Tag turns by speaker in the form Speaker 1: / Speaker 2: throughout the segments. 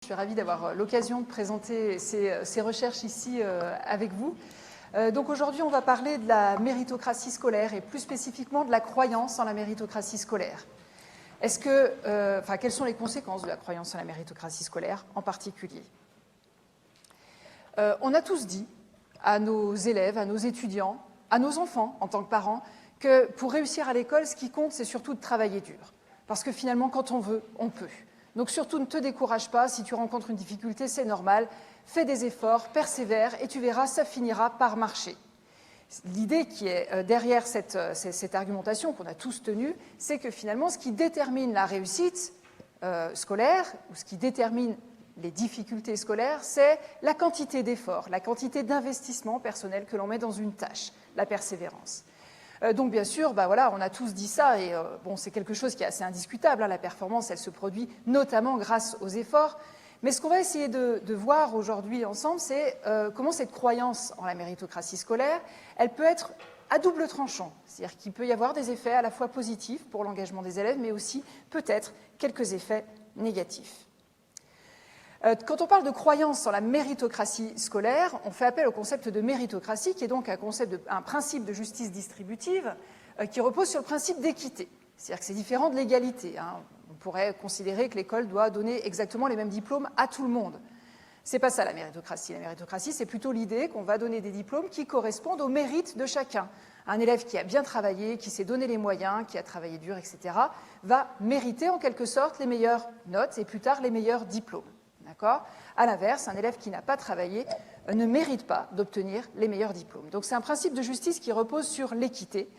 Speaker 1: Je suis ravie d'avoir l'occasion de présenter ces recherches ici avec vous. Donc aujourd'hui, on va parler de la méritocratie scolaire et plus spécifiquement de la croyance en la méritocratie scolaire. Quelles sont les conséquences de la croyance en la méritocratie scolaire en particulier? On a tous dit à nos élèves, à nos étudiants, à nos enfants en tant que parents, que pour réussir à l'école, ce qui compte, c'est surtout de travailler dur. Parce que finalement, quand on veut, on peut. Donc surtout, ne te décourage pas. Si tu rencontres une difficulté, c'est normal. Fais des efforts, persévère et tu verras, ça finira par marcher. L'idée qui est derrière cette argumentation qu'on a tous tenue, c'est que finalement, ce qui détermine la réussite scolaire ou ce qui détermine les difficultés scolaires, c'est la quantité d'efforts, la quantité d'investissement personnel que l'on met dans une tâche, la persévérance. Donc bien sûr, on a tous dit ça et c'est quelque chose qui est assez indiscutable. La performance, elle se produit notamment grâce aux efforts. Mais ce qu'on va essayer de voir aujourd'hui ensemble, c'est comment cette croyance en la méritocratie scolaire, elle peut être à double tranchant. C'est-à-dire qu'il peut y avoir des effets à la fois positifs pour l'engagement des élèves, mais aussi peut-être quelques effets négatifs. Quand on parle de croyance en la méritocratie scolaire, on fait appel au concept de méritocratie, qui est donc un principe de justice distributive qui repose sur le principe d'équité. C'est-à-dire que c'est différent de l'égalité. On pourrait considérer que l'école doit donner exactement les mêmes diplômes à tout le monde. Ce n'est pas ça la méritocratie. La méritocratie, c'est plutôt l'idée qu'on va donner des diplômes qui correspondent au mérite de chacun. Un élève qui a bien travaillé, qui s'est donné les moyens, qui a travaillé dur, etc., va mériter en quelque sorte les meilleures notes et plus tard les meilleurs diplômes. À l'inverse, un élève qui n'a pas travaillé ne mérite pas d'obtenir les meilleurs diplômes. Donc c'est un principe de justice qui repose sur l'équité.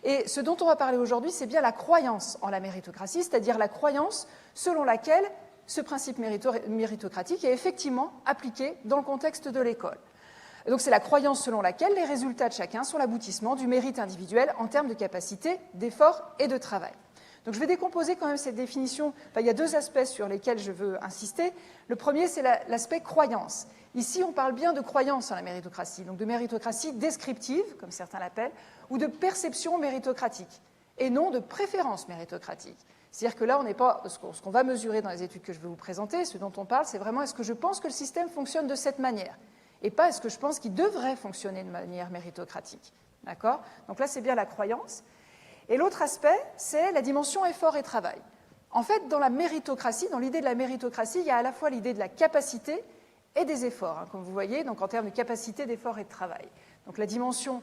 Speaker 1: Et ce dont on va parler aujourd'hui, c'est bien la croyance en la méritocratie, c'est-à-dire la croyance selon laquelle ce principe méritocratique est effectivement appliqué dans le contexte de l'école. Donc c'est la croyance selon laquelle les résultats de chacun sont l'aboutissement du mérite individuel en termes de capacité, d'effort et de travail. Donc je vais décomposer quand même cette définition. Il y a deux aspects sur lesquels je veux insister. Le premier, c'est l'aspect croyance. Ici, on parle bien de croyance en la méritocratie, donc de méritocratie descriptive, comme certains l'appellent, ou de perception méritocratique, et non de préférence méritocratique. C'est-à-dire que là, on n'est pas ce qu'on va mesurer dans les études que je vais vous présenter. Ce dont on parle, c'est vraiment est-ce que je pense que le système fonctionne de cette manière, et pas est-ce que je pense qu'il devrait fonctionner de manière méritocratique. D'accord ? Donc là, c'est bien la croyance. Et l'autre aspect, c'est la dimension effort et travail. En fait, dans la méritocratie, dans l'idée de la méritocratie, il y a à la fois l'idée de la capacité et des efforts, comme vous voyez, donc en termes de capacité, d'effort et de travail. Donc la dimension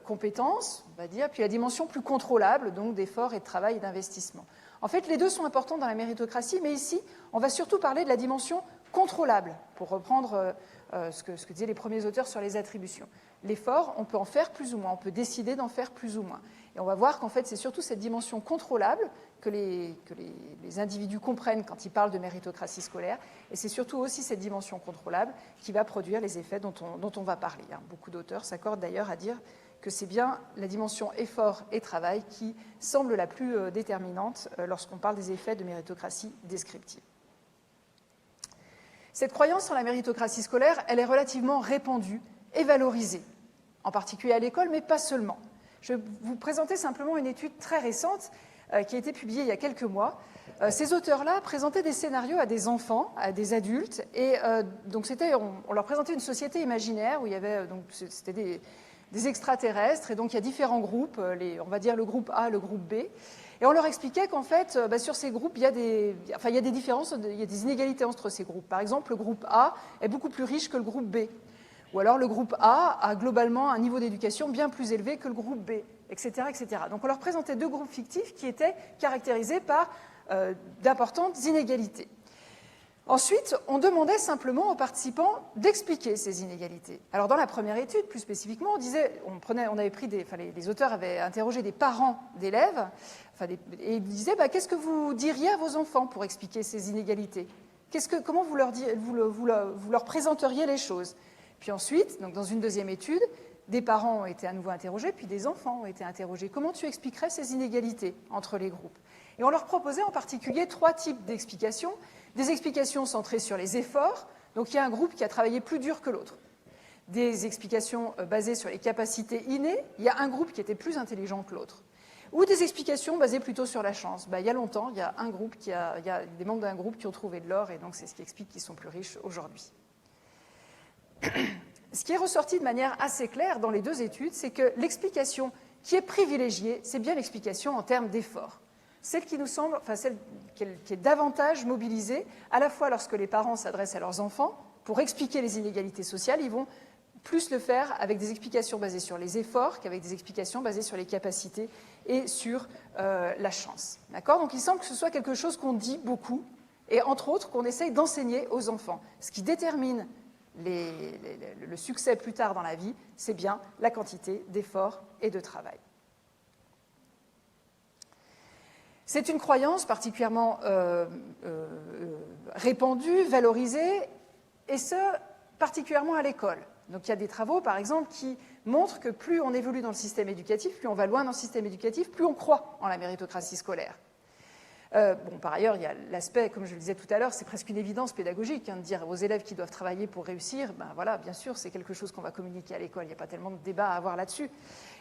Speaker 1: compétence, on va dire, puis la dimension plus contrôlable, donc d'effort et de travail et d'investissement. En fait, les deux sont importants dans la méritocratie, mais ici, on va surtout parler de la dimension contrôlable, pour reprendre ce que disaient les premiers auteurs sur les attributions. L'effort, on peut en faire plus ou moins, on peut décider d'en faire plus ou moins. Et on va voir qu'en fait, c'est surtout cette dimension contrôlable que les individus comprennent quand ils parlent de méritocratie scolaire. Et c'est surtout aussi cette dimension contrôlable qui va produire les effets dont on va parler. Beaucoup d'auteurs s'accordent d'ailleurs à dire que c'est bien la dimension effort et travail qui semble la plus déterminante lorsqu'on parle des effets de méritocratie descriptive. Cette croyance en la méritocratie scolaire, elle est relativement répandue et valorisée, en particulier à l'école, mais pas seulement. Je vais vous présenter simplement une étude très récente qui a été publiée il y a quelques mois. Ces auteurs-là présentaient des scénarios à des enfants, à des adultes, et donc on leur présentait une société imaginaire où il y avait c'était des extraterrestres, et donc il y a différents groupes, on va dire le groupe A, le groupe B, et on leur expliquait qu'en fait, sur ces groupes, il y a des différences, il y a des inégalités entre ces groupes. Par exemple, le groupe A est beaucoup plus riche que le groupe B. Ou alors le groupe A a globalement un niveau d'éducation bien plus élevé que le groupe B, etc., etc. Donc on leur présentait deux groupes fictifs qui étaient caractérisés par d'importantes inégalités. Ensuite, on demandait simplement aux participants d'expliquer ces inégalités. Alors dans la première étude, plus spécifiquement, les auteurs avaient interrogé des parents d'élèves, et ils disaient qu'est-ce que vous diriez à vos enfants pour expliquer ces inégalités ? Comment vous leur présenteriez les choses ? Puis ensuite, donc dans une deuxième étude, des parents ont été à nouveau interrogés, puis des enfants ont été interrogés. Comment tu expliquerais ces inégalités entre les groupes ? Et on leur proposait en particulier trois types d'explications. Des explications centrées sur les efforts, donc il y a un groupe qui a travaillé plus dur que l'autre. Des explications basées sur les capacités innées, il y a un groupe qui était plus intelligent que l'autre. ou des explications basées plutôt sur la chance. Il y a longtemps, il y a des membres d'un groupe qui ont trouvé de l'or, et donc c'est ce qui explique qu'ils sont plus riches aujourd'hui. Ce qui est ressorti de manière assez claire dans les deux études, c'est que l'explication qui est privilégiée, c'est bien l'explication en termes d'effort. Celle qui nous semble, celle qui est davantage mobilisée, à la fois lorsque les parents s'adressent à leurs enfants pour expliquer les inégalités sociales, ils vont plus le faire avec des explications basées sur les efforts qu'avec des explications basées sur les capacités et sur la chance. D'accord ? Donc il semble que ce soit quelque chose qu'on dit beaucoup et entre autres qu'on essaye d'enseigner aux enfants. Ce qui détermine le succès plus tard dans la vie, c'est bien la quantité d'efforts et de travail. C'est une croyance particulièrement répandue, valorisée, et ce, particulièrement à l'école. Donc il y a des travaux, par exemple, qui montrent que plus on évolue dans le système éducatif, plus on va loin dans le système éducatif, plus on croit en la méritocratie scolaire. Par ailleurs, il y a l'aspect, comme je le disais tout à l'heure, c'est presque une évidence pédagogique, de dire aux élèves qui doivent travailler pour réussir, voilà, bien sûr, c'est quelque chose qu'on va communiquer à l'école, il n'y a pas tellement de débat à avoir là-dessus.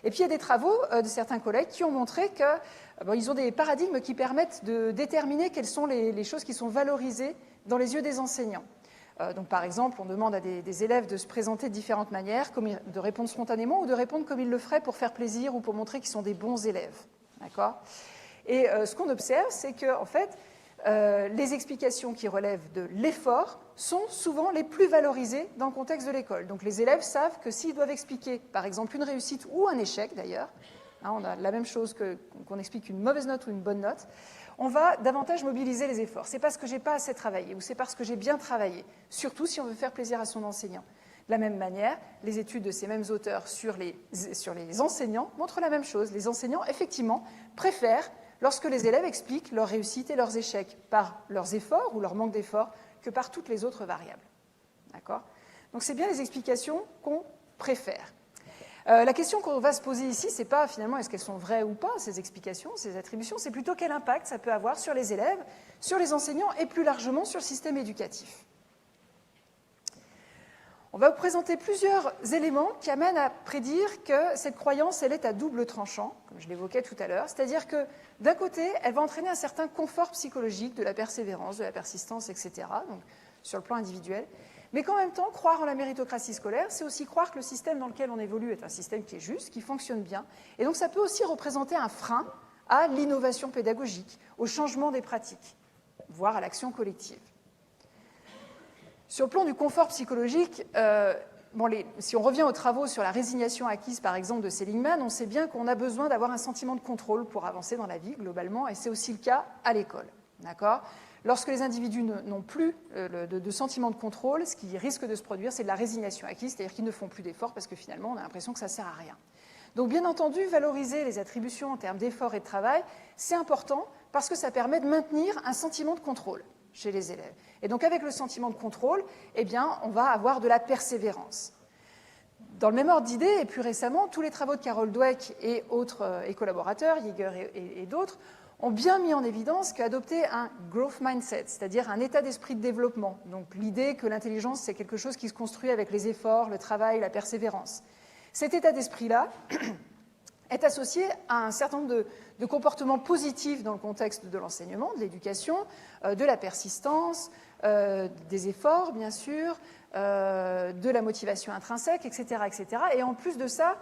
Speaker 1: Et puis il y a des travaux de certains collègues qui ont montré qu'ils ont des paradigmes qui permettent de déterminer quelles sont les choses qui sont valorisées dans les yeux des enseignants. Donc par exemple, on demande à des élèves de se présenter de différentes manières, de répondre spontanément ou de répondre comme ils le feraient pour faire plaisir ou pour montrer qu'ils sont des bons élèves. D'accord ? Et ce qu'on observe, c'est que en fait, les explications qui relèvent de l'effort sont souvent les plus valorisées dans le contexte de l'école. Donc les élèves savent que s'ils doivent expliquer, par exemple, une réussite ou un échec d'ailleurs, on a la même chose qu'on explique une mauvaise note ou une bonne note, on va davantage mobiliser les efforts. C'est parce que j'ai pas assez travaillé ou c'est parce que j'ai bien travaillé, surtout si on veut faire plaisir à son enseignant. De la même manière, les études de ces mêmes auteurs sur les enseignants montrent la même chose. Les enseignants, effectivement, préfèrent lorsque les élèves expliquent leurs réussites et leurs échecs par leurs efforts ou leur manque d'efforts que par toutes les autres variables. D'accord ? Donc c'est bien les explications qu'on préfère. La question qu'on va se poser ici, c'est pas finalement est-ce qu'elles sont vraies ou pas, ces explications, ces attributions, c'est plutôt quel impact ça peut avoir sur les élèves, sur les enseignants et plus largement sur le système éducatif. On va vous présenter plusieurs éléments qui amènent à prédire que cette croyance, elle est à double tranchant, comme je l'évoquais tout à l'heure, c'est-à-dire que d'un côté, elle va entraîner un certain confort psychologique, de la persévérance, de la persistance, etc., donc sur le plan individuel, mais qu'en même temps, croire en la méritocratie scolaire, c'est aussi croire que le système dans lequel on évolue est un système qui est juste, qui fonctionne bien, et donc ça peut aussi représenter un frein à l'innovation pédagogique, au changement des pratiques, voire à l'action collective. Sur le plan du confort psychologique, si on revient aux travaux sur la résignation acquise, par exemple, de Seligman, on sait bien qu'on a besoin d'avoir un sentiment de contrôle pour avancer dans la vie, globalement, et c'est aussi le cas à l'école. D'accord ? Lorsque les individus n'ont plus de sentiment de contrôle, ce qui risque de se produire, c'est de la résignation acquise, c'est-à-dire qu'ils ne font plus d'efforts parce que finalement, on a l'impression que ça ne sert à rien. Donc, bien entendu, valoriser les attributions en termes d'effort et de travail, c'est important parce que ça permet de maintenir un sentiment de contrôle chez les élèves. Et donc, avec le sentiment de contrôle, eh bien, on va avoir de la persévérance. Dans le même ordre d'idée, et plus récemment, tous les travaux de Carol Dweck et autres collaborateurs, Yeager et d'autres, ont bien mis en évidence qu'adopter un growth mindset, c'est-à-dire un état d'esprit de développement, donc l'idée que l'intelligence, c'est quelque chose qui se construit avec les efforts, le travail, la persévérance. Cet état d'esprit-là est associé à un certain nombre de comportements positifs dans le contexte de l'enseignement, de l'éducation, de la persistance, des efforts, bien sûr, de la motivation intrinsèque, etc., etc. Et en plus de ça,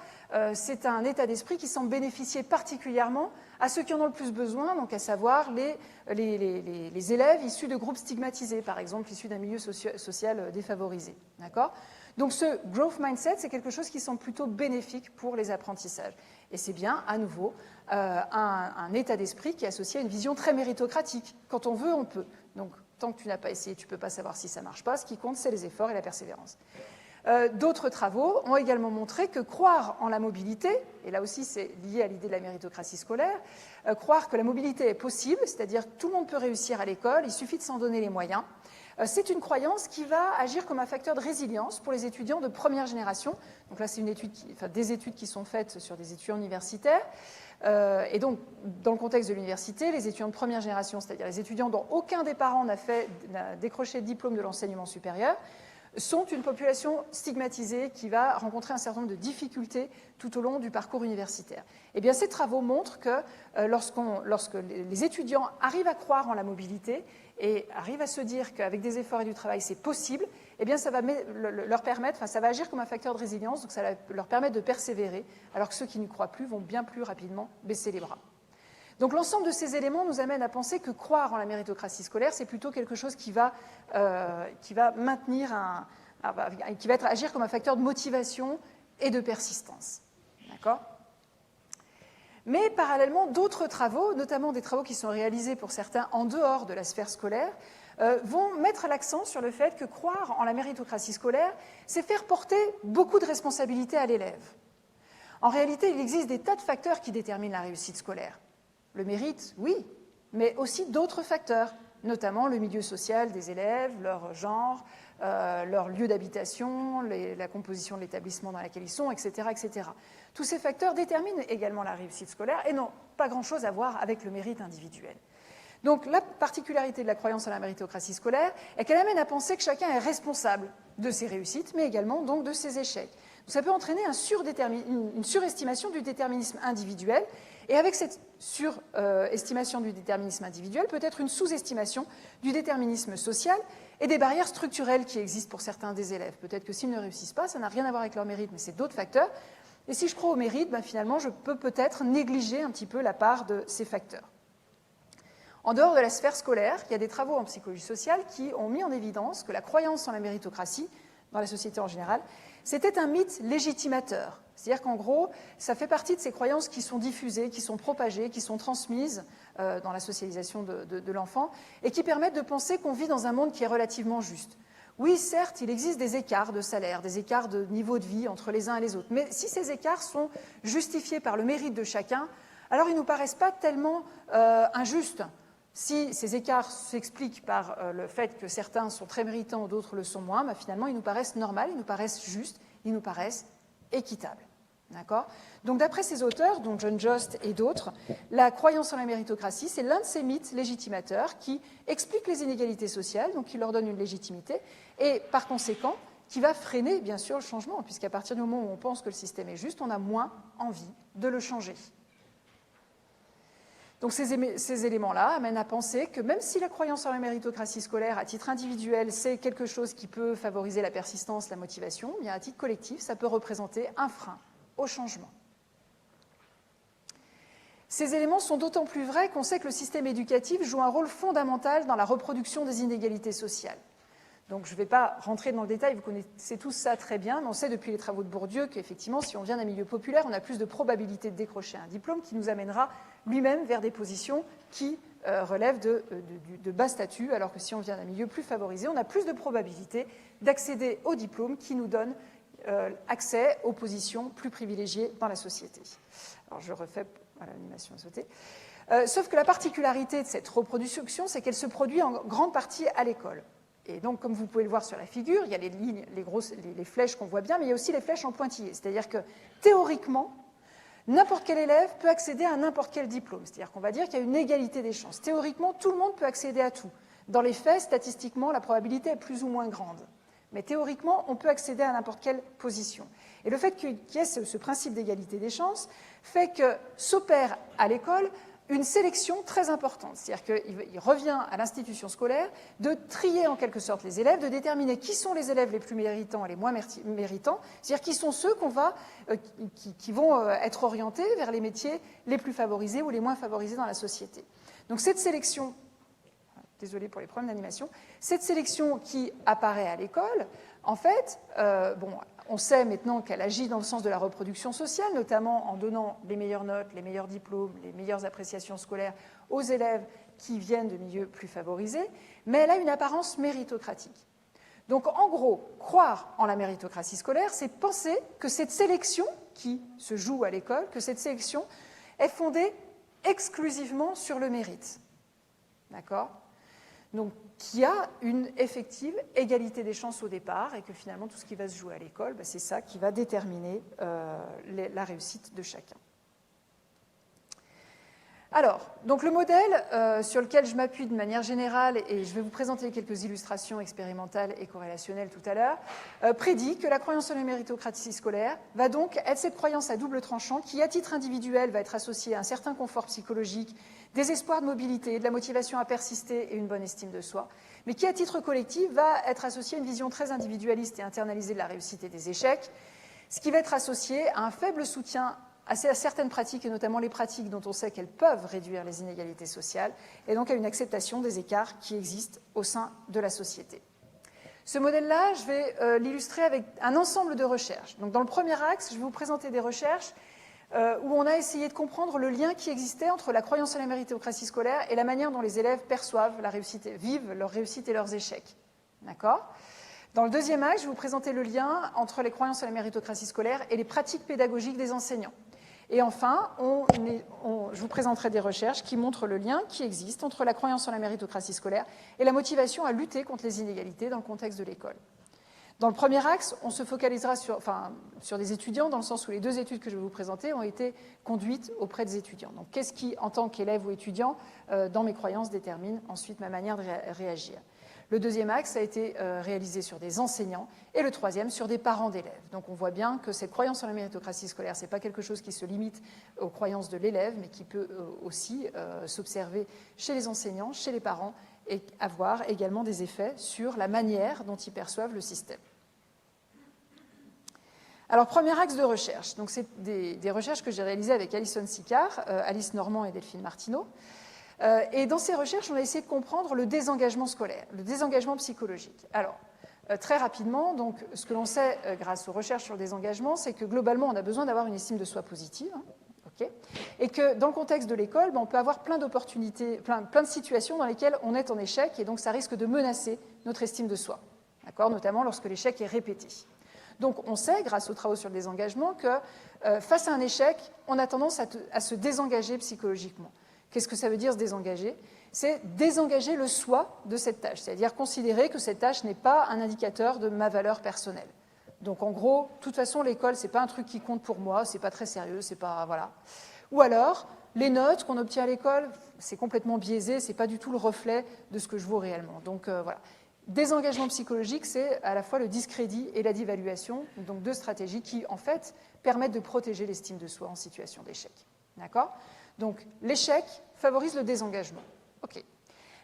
Speaker 1: c'est un état d'esprit qui semble bénéficier particulièrement à ceux qui en ont le plus besoin, donc à savoir les élèves issus de groupes stigmatisés, par exemple, issus d'un milieu social défavorisé. D'accord ? Donc ce growth mindset, c'est quelque chose qui semble plutôt bénéfique pour les apprentissages. Et c'est bien, à nouveau, un état d'esprit qui est associé à une vision très méritocratique. Quand on veut, on peut. Donc, tant que tu n'as pas essayé, tu ne peux pas savoir si ça ne marche pas. Ce qui compte, c'est les efforts et la persévérance. D'autres travaux ont également montré que croire en la mobilité, et là aussi c'est lié à l'idée de la méritocratie scolaire, croire que la mobilité est possible, c'est-à-dire que tout le monde peut réussir à l'école, il suffit de s'en donner les moyens, c'est une croyance qui va agir comme un facteur de résilience pour les étudiants de première génération. Donc là, c'est des études qui sont faites sur des étudiants universitaires. Et donc, dans le contexte de l'université, les étudiants de première génération, c'est-à-dire les étudiants dont aucun des parents n'a décroché le diplôme de l'enseignement supérieur, sont une population stigmatisée qui va rencontrer un certain nombre de difficultés tout au long du parcours universitaire. Eh bien, ces travaux montrent que lorsque les étudiants arrivent à croire en la mobilité et arrivent à se dire qu'avec des efforts et du travail, c'est possible, eh bien, ça va leur permettre, enfin, ça va agir comme un facteur de résilience, donc ça va leur permettre de persévérer, alors que ceux qui n'y croient plus vont bien plus rapidement baisser les bras. Donc l'ensemble de ces éléments nous amène à penser que croire en la méritocratie scolaire, c'est plutôt quelque chose qui va agir comme un facteur de motivation et de persistance. D'accord ? Mais parallèlement, d'autres travaux, notamment des travaux qui sont réalisés pour certains en dehors de la sphère scolaire, vont mettre l'accent sur le fait que croire en la méritocratie scolaire, c'est faire porter beaucoup de responsabilités à l'élève. En réalité, il existe des tas de facteurs qui déterminent la réussite scolaire. Le mérite, oui, mais aussi d'autres facteurs, notamment le milieu social des élèves, leur genre, leur lieu d'habitation, la composition de l'établissement dans lequel ils sont, etc., etc. Tous ces facteurs déterminent également la réussite scolaire et n'ont pas grand-chose à voir avec le mérite individuel. Donc la particularité de la croyance en la méritocratie scolaire est qu'elle amène à penser que chacun est responsable de ses réussites, mais également donc de ses échecs. Donc, ça peut entraîner une surestimation du déterminisme individuel, et avec cette surestimation du déterminisme individuel, peut-être une sous-estimation du déterminisme social et des barrières structurelles qui existent pour certains des élèves. Peut-être que s'ils ne réussissent pas, ça n'a rien à voir avec leur mérite, mais c'est d'autres facteurs. Et si je crois au mérite, finalement, je peux peut-être négliger un petit peu la part de ces facteurs. En dehors de la sphère scolaire, il y a des travaux en psychologie sociale qui ont mis en évidence que la croyance en la méritocratie, dans la société en général, c'était un mythe légitimateur. C'est-à-dire qu'en gros, ça fait partie de ces croyances qui sont diffusées, qui sont propagées, qui sont transmises dans la socialisation de l'enfant et qui permettent de penser qu'on vit dans un monde qui est relativement juste. Oui, certes, il existe des écarts de salaire, des écarts de niveau de vie entre les uns et les autres, mais si ces écarts sont justifiés par le mérite de chacun, alors ils ne nous paraissent pas tellement injustes. Si ces écarts s'expliquent par le fait que certains sont très méritants, d'autres le sont moins, finalement, ils nous paraissent normaux, ils nous paraissent justes, ils nous paraissent équitables. D'accord ? Donc, d'après ces auteurs, dont John Jost et d'autres, la croyance en la méritocratie, c'est l'un de ces mythes légitimateurs qui explique les inégalités sociales, donc qui leur donne une légitimité, et par conséquent, qui va freiner, bien sûr, le changement, puisqu'à partir du moment où on pense que le système est juste, on a moins envie de le changer. Donc ces éléments-là amènent à penser que même si la croyance en la méritocratie scolaire, à titre individuel, c'est quelque chose qui peut favoriser la persistance, la motivation, bien à titre collectif, ça peut représenter un frein au changement. Ces éléments sont d'autant plus vrais qu'on sait que le système éducatif joue un rôle fondamental dans la reproduction des inégalités sociales. Donc je ne vais pas rentrer dans le détail, vous connaissez tous ça très bien, mais on sait depuis les travaux de Bourdieu qu'effectivement, si on vient d'un milieu populaire, on a plus de probabilité de décrocher un diplôme qui nous amènera lui-même vers des positions qui relèvent de bas statut, alors que si on vient d'un milieu plus favorisé, on a plus de probabilité d'accéder au diplôme qui nous donne accès aux positions plus privilégiées dans la société. Alors je refais, voilà, l'animation a sauté. Sauf que la particularité de cette reproduction, c'est qu'elle se produit en grande partie à l'école. Et donc, comme vous pouvez le voir sur la figure, il y a les lignes, les flèches qu'on voit bien, mais il y a aussi les flèches en pointillés. C'est-à-dire que, théoriquement, n'importe quel élève peut accéder à n'importe quel diplôme. C'est-à-dire qu'on va dire qu'il y a une égalité des chances. Théoriquement, tout le monde peut accéder à tout. Dans les faits, statistiquement, la probabilité est plus ou moins grande. Mais théoriquement, on peut accéder à n'importe quelle position. Et le fait qu'il y ait ce principe d'égalité des chances fait que s'opère à l'école une sélection très importante. C'est-à-dire qu'il revient à l'institution scolaire de trier en quelque sorte les élèves, de déterminer qui sont les élèves les plus méritants et les moins méritants, c'est-à-dire qui sont ceux qui vont être orientés vers les métiers les plus favorisés ou les moins favorisés dans la société. Donc cette sélection, désolé pour les problèmes d'animation, cette sélection qui apparaît à l'école, en fait, on sait maintenant qu'elle agit dans le sens de la reproduction sociale, notamment en donnant les meilleures notes, les meilleurs diplômes, les meilleures appréciations scolaires aux élèves qui viennent de milieux plus favorisés, mais elle a une apparence méritocratique. Donc, en gros, croire en la méritocratie scolaire, c'est penser que cette sélection qui se joue à l'école, que cette sélection est fondée exclusivement sur le mérite. D'accord ? Donc, qu'il y a une effective égalité des chances au départ et que finalement, tout ce qui va se jouer à l'école, c'est ça qui va déterminer la réussite de chacun. Alors, donc le modèle sur lequel je m'appuie de manière générale, et je vais vous présenter quelques illustrations expérimentales et corrélationnelles tout à l'heure, prédit que la croyance en la méritocratie scolaire va donc être cette croyance à double tranchant qui, à titre individuel, va être associée à un certain confort psychologique, des espoirs de mobilité, de la motivation à persister et une bonne estime de soi, mais qui, à titre collectif, va être associée à une vision très individualiste et internalisée de la réussite et des échecs, ce qui va être associé à un faible soutien à certaines pratiques, et notamment les pratiques dont on sait qu'elles peuvent réduire les inégalités sociales, et donc à une acceptation des écarts qui existent au sein de la société. Ce modèle-là, je vais l'illustrer avec un ensemble de recherches. Donc, dans le premier axe, je vais vous présenter des recherches où on a essayé de comprendre le lien qui existait entre la croyance en la méritocratie scolaire et la manière dont les élèves perçoivent la réussite, vivent leur réussite et leurs échecs. D'accord ? Dans le deuxième axe, je vais vous présenter le lien entre les croyances en la méritocratie scolaire et les pratiques pédagogiques des enseignants. Et enfin, je vous présenterai des recherches qui montrent le lien qui existe entre la croyance en la méritocratie scolaire et la motivation à lutter contre les inégalités dans le contexte de l'école. Dans le premier axe, on se focalisera sur des étudiants, dans le sens où les deux études que je vais vous présenter ont été conduites auprès des étudiants. Donc, qu'est-ce qui, en tant qu'élève ou étudiant, dans mes croyances, détermine ensuite ma manière de réagir ? Le deuxième axe a été réalisé sur des enseignants et le troisième sur des parents d'élèves. Donc on voit bien que cette croyance en la méritocratie scolaire, ce n'est pas quelque chose qui se limite aux croyances de l'élève, mais qui peut aussi s'observer chez les enseignants, chez les parents, et avoir également des effets sur la manière dont ils perçoivent le système. Alors, premier axe de recherche. Donc, c'est des recherches que j'ai réalisées avec Alison Sicard, Alice Normand et Delphine Martineau. Et dans ces recherches, on a essayé de comprendre le désengagement scolaire, le désengagement psychologique. Alors, très rapidement, donc, ce que l'on sait grâce aux recherches sur le désengagement, c'est que globalement, on a besoin d'avoir une estime de soi positive, et que dans le contexte de l'école, on peut avoir plein d'opportunités, plein de situations dans lesquelles on est en échec, et donc ça risque de menacer notre estime de soi, notamment lorsque l'échec est répété. Donc, on sait, grâce aux travaux sur le désengagement, que face à un échec, on a tendance à se désengager psychologiquement. Qu'est-ce que ça veut dire, se désengager ? C'est désengager le soi de cette tâche, c'est-à-dire considérer que cette tâche n'est pas un indicateur de ma valeur personnelle. Donc, en gros, de toute façon, l'école, c'est pas un truc qui compte pour moi, c'est pas très sérieux, c'est pas... voilà. Ou alors, les notes qu'on obtient à l'école, c'est complètement biaisé, c'est pas du tout le reflet de ce que je vaux réellement. Donc, voilà. Désengagement psychologique, c'est à la fois le discrédit et la dévaluation, donc deux stratégies qui, en fait, permettent de protéger l'estime de soi en situation d'échec. D'accord ? Donc, l'échec favorise le désengagement. OK.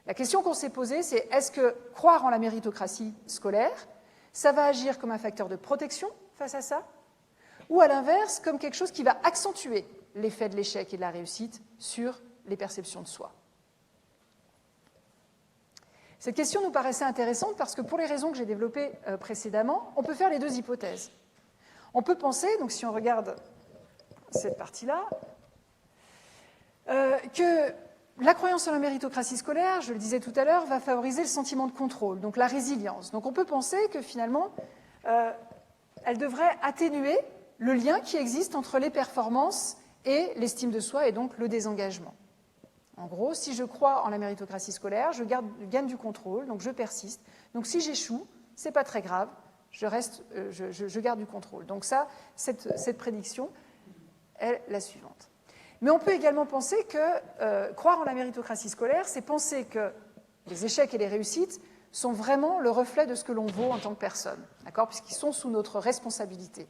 Speaker 1: La question qu'on s'est posée, c'est est-ce que croire en la méritocratie scolaire, ça va agir comme un facteur de protection face à ça, ou à l'inverse, comme quelque chose qui va accentuer l'effet de l'échec et de la réussite sur les perceptions de soi ? Cette question nous paraissait intéressante parce que pour les raisons que j'ai développées précédemment, on peut faire les deux hypothèses. On peut penser, donc si on regarde cette partie-là, que la croyance en la méritocratie scolaire, je le disais tout à l'heure, va favoriser le sentiment de contrôle, donc la résilience. Donc on peut penser que finalement, elle devrait atténuer le lien qui existe entre les performances et l'estime de soi et donc le désengagement. En gros, si je crois en la méritocratie scolaire, je gagne du contrôle, donc je persiste. Donc si j'échoue, c'est pas très grave, je garde du contrôle. Donc ça, cette prédiction est la suivante. Mais on peut également penser que croire en la méritocratie scolaire, c'est penser que les échecs et les réussites sont vraiment le reflet de ce que l'on vaut en tant que personne, d'accord, puisqu'ils sont sous notre responsabilité.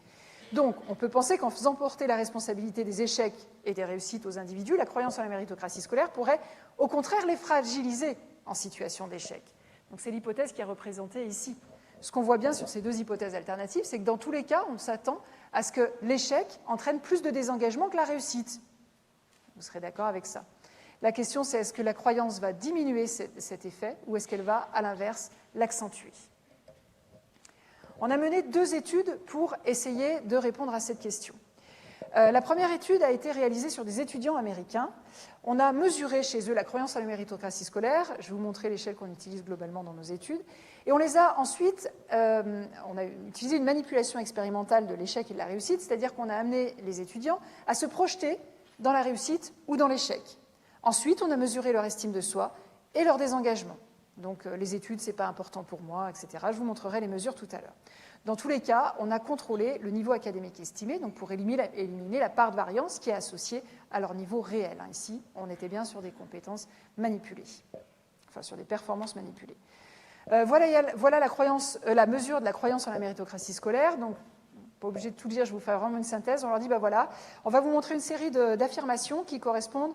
Speaker 1: Donc, on peut penser qu'en faisant porter la responsabilité des échecs et des réussites aux individus, la croyance en la méritocratie scolaire pourrait, au contraire, les fragiliser en situation d'échec. Donc, c'est l'hypothèse qui est représentée ici. Ce qu'on voit bien sur ces deux hypothèses alternatives, c'est que dans tous les cas, on s'attend à ce que l'échec entraîne plus de désengagement que la réussite. Vous serez d'accord avec ça. La question, c'est est-ce que la croyance va diminuer cet effet ou est-ce qu'elle va, à l'inverse, l'accentuer ? On a mené deux études pour essayer de répondre à cette question. La première étude a été réalisée sur des étudiants américains. On a mesuré chez eux la croyance en la méritocratie scolaire. Je vais vous montrer l'échelle qu'on utilise globalement dans nos études. Et on les a ensuite, on a utilisé une manipulation expérimentale de l'échec et de la réussite, c'est-à-dire qu'on a amené les étudiants à se projeter dans la réussite ou dans l'échec. Ensuite, on a mesuré leur estime de soi et leur désengagement. Donc les études, ce n'est pas important pour moi, etc. Je vous montrerai les mesures tout à l'heure. Dans tous les cas, on a contrôlé le niveau académique estimé, donc pour éliminer la part de variance qui est associée à leur niveau réel. Ici, on était bien sur des compétences manipulées, enfin sur des performances manipulées. Voilà la mesure de la croyance en la méritocratie scolaire. Donc, pas obligé de tout dire, je vous fais vraiment une synthèse. On leur dit, voilà, on va vous montrer une série d'affirmations qui correspondent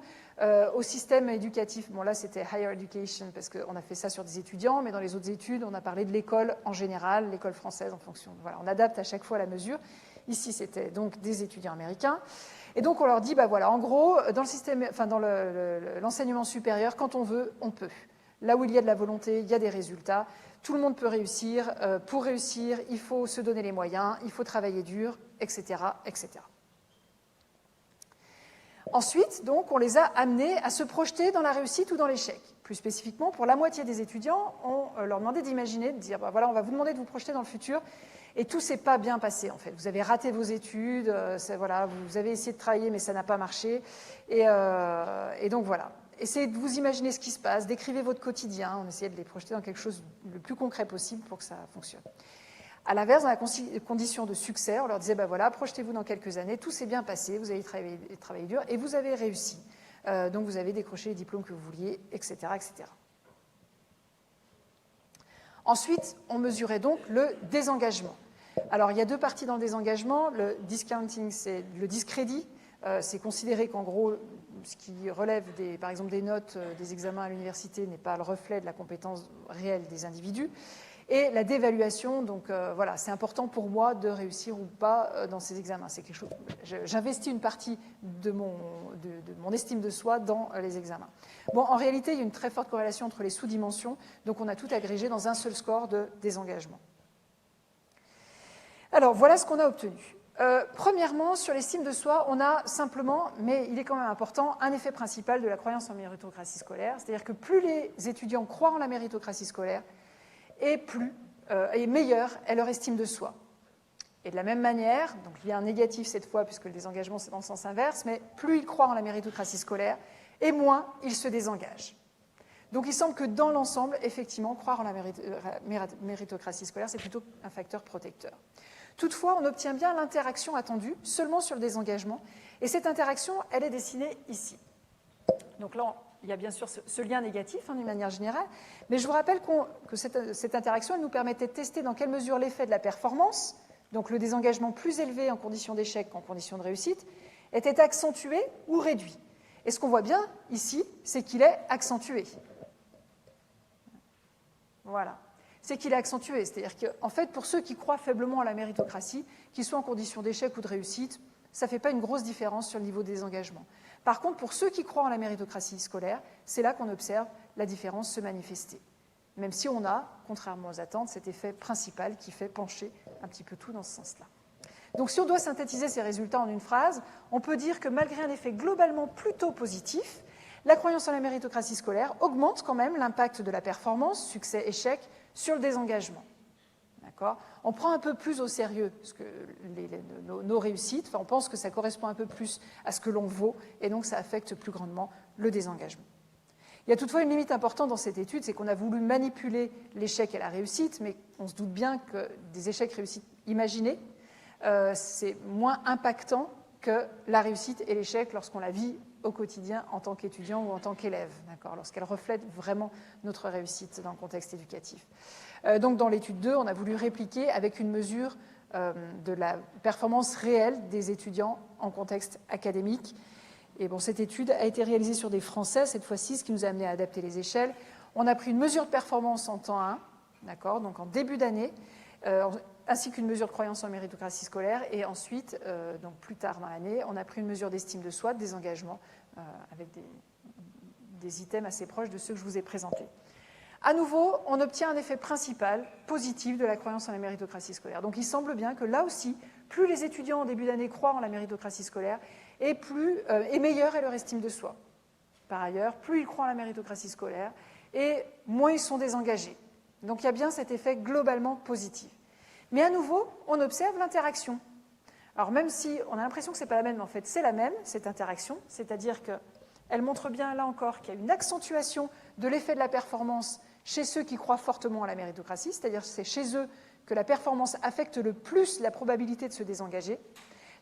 Speaker 1: au système éducatif. Bon, là, c'était higher education, parce qu'on a fait ça sur des étudiants, mais dans les autres études, on a parlé de l'école en général, l'école française en fonction. Voilà, on adapte à chaque fois la mesure. Ici, c'était donc des étudiants américains. Et donc, on leur dit, voilà, en gros, dans l'enseignement supérieur, quand on veut, on peut. Là où il y a de la volonté, il y a des résultats. Tout le monde peut réussir. Pour réussir, il faut se donner les moyens, il faut travailler dur, etc., etc. Ensuite, donc, on les a amenés à se projeter dans la réussite ou dans l'échec. Plus spécifiquement, pour la moitié des étudiants, on leur demandait d'imaginer, de dire, voilà, on va vous demander de vous projeter dans le futur, et tout ne s'est pas bien passé, en fait. Vous avez raté vos études, voilà, vous avez essayé de travailler, mais ça n'a pas marché, et donc voilà. Essayez de vous imaginer ce qui se passe, décrivez votre quotidien, on essayait de les projeter dans quelque chose le plus concret possible pour que ça fonctionne. À l'inverse, dans la condition de succès, on leur disait, voilà, projetez-vous dans quelques années, tout s'est bien passé, vous avez travaillé dur et vous avez réussi. Donc vous avez décroché les diplômes que vous vouliez, etc., etc. Ensuite, on mesurait donc le désengagement. Alors, il y a deux parties dans le désengagement. Le discounting, c'est le discrédit. C'est considérer qu'en gros, ce qui relève, par exemple, des notes des examens à l'université n'est pas le reflet de la compétence réelle des individus. Et la dévaluation, donc voilà, c'est important pour moi de réussir ou pas dans ces examens. C'est quelque chose. J'investis une partie de mon estime de soi dans les examens. Bon, en réalité, il y a une très forte corrélation entre les sous-dimensions, donc on a tout agrégé dans un seul score de désengagement. Alors, voilà ce qu'on a obtenu. Premièrement, sur l'estime de soi, on a simplement, mais il est quand même important, un effet principal de la croyance en méritocratie scolaire, c'est-à-dire que plus les étudiants croient en la méritocratie scolaire, et meilleure est leur estime de soi. Et de la même manière, donc il y a un négatif cette fois, puisque le désengagement c'est dans le sens inverse, mais plus ils croient en la méritocratie scolaire, et moins ils se désengagent. Donc il semble que dans l'ensemble, effectivement, croire en la méritocratie scolaire, c'est plutôt un facteur protecteur. Toutefois, on obtient bien l'interaction attendue seulement sur le désengagement, et cette interaction, elle est dessinée ici. Donc là, il y a bien sûr ce lien négatif, d'une manière générale, mais je vous rappelle que cette interaction, elle nous permettait de tester dans quelle mesure l'effet de la performance, donc le désengagement plus élevé en conditions d'échec qu'en conditions de réussite, était accentué ou réduit. Et ce qu'on voit bien ici, c'est qu'il est accentué. Voilà. C'est qu'il est accentué. C'est-à-dire qu'en fait, pour ceux qui croient faiblement à la méritocratie, qu'ils soient en conditions d'échec ou de réussite, ça ne fait pas une grosse différence sur le niveau de désengagement. Par contre, pour ceux qui croient en la méritocratie scolaire, c'est là qu'on observe la différence se manifester. Même si on a, contrairement aux attentes, cet effet principal qui fait pencher un petit peu tout dans ce sens-là. Donc si on doit synthétiser ces résultats en une phrase, on peut dire que malgré un effet globalement plutôt positif, la croyance en la méritocratie scolaire augmente quand même l'impact de la performance, succès-échec, sur le désengagement. On prend un peu plus au sérieux nos réussites, on pense que ça correspond un peu plus à ce que l'on vaut, et donc ça affecte plus grandement le désengagement. Il y a toutefois une limite importante dans cette étude, c'est qu'on a voulu manipuler l'échec et la réussite, mais on se doute bien que des échecs réussites imaginés, c'est moins impactant que la réussite et l'échec lorsqu'on la vit au quotidien en tant qu'étudiant ou en tant qu'élève, lorsqu'elle reflète vraiment notre réussite dans le contexte éducatif. Donc dans l'étude 2, on a voulu répliquer avec une mesure de la performance réelle des étudiants en contexte académique. Et bon, cette étude a été réalisée sur des Français, cette fois-ci, ce qui nous a amené à adapter les échelles. On a pris une mesure de performance en temps 1, donc en début d'année, ainsi qu'une mesure de croyance en méritocratie scolaire, et ensuite, donc plus tard dans l'année, on a pris une mesure d'estime de soi, de désengagement, avec des items assez proches de ceux que je vous ai présentés. À nouveau, on obtient un effet principal, positif, de la croyance en la méritocratie scolaire. Donc il semble bien que là aussi, plus les étudiants en début d'année croient en la méritocratie scolaire, et meilleure est leur estime de soi. Par ailleurs, plus ils croient en la méritocratie scolaire, et moins ils sont désengagés. Donc il y a bien cet effet globalement positif. Mais à nouveau, on observe l'interaction. Alors même si on a l'impression que ce n'est pas la même, mais en fait c'est la même, cette interaction, c'est-à-dire qu'elle montre bien là encore qu'il y a une accentuation de l'effet de la performance chez ceux qui croient fortement à la méritocratie, c'est-à-dire c'est chez eux que la performance affecte le plus la probabilité de se désengager.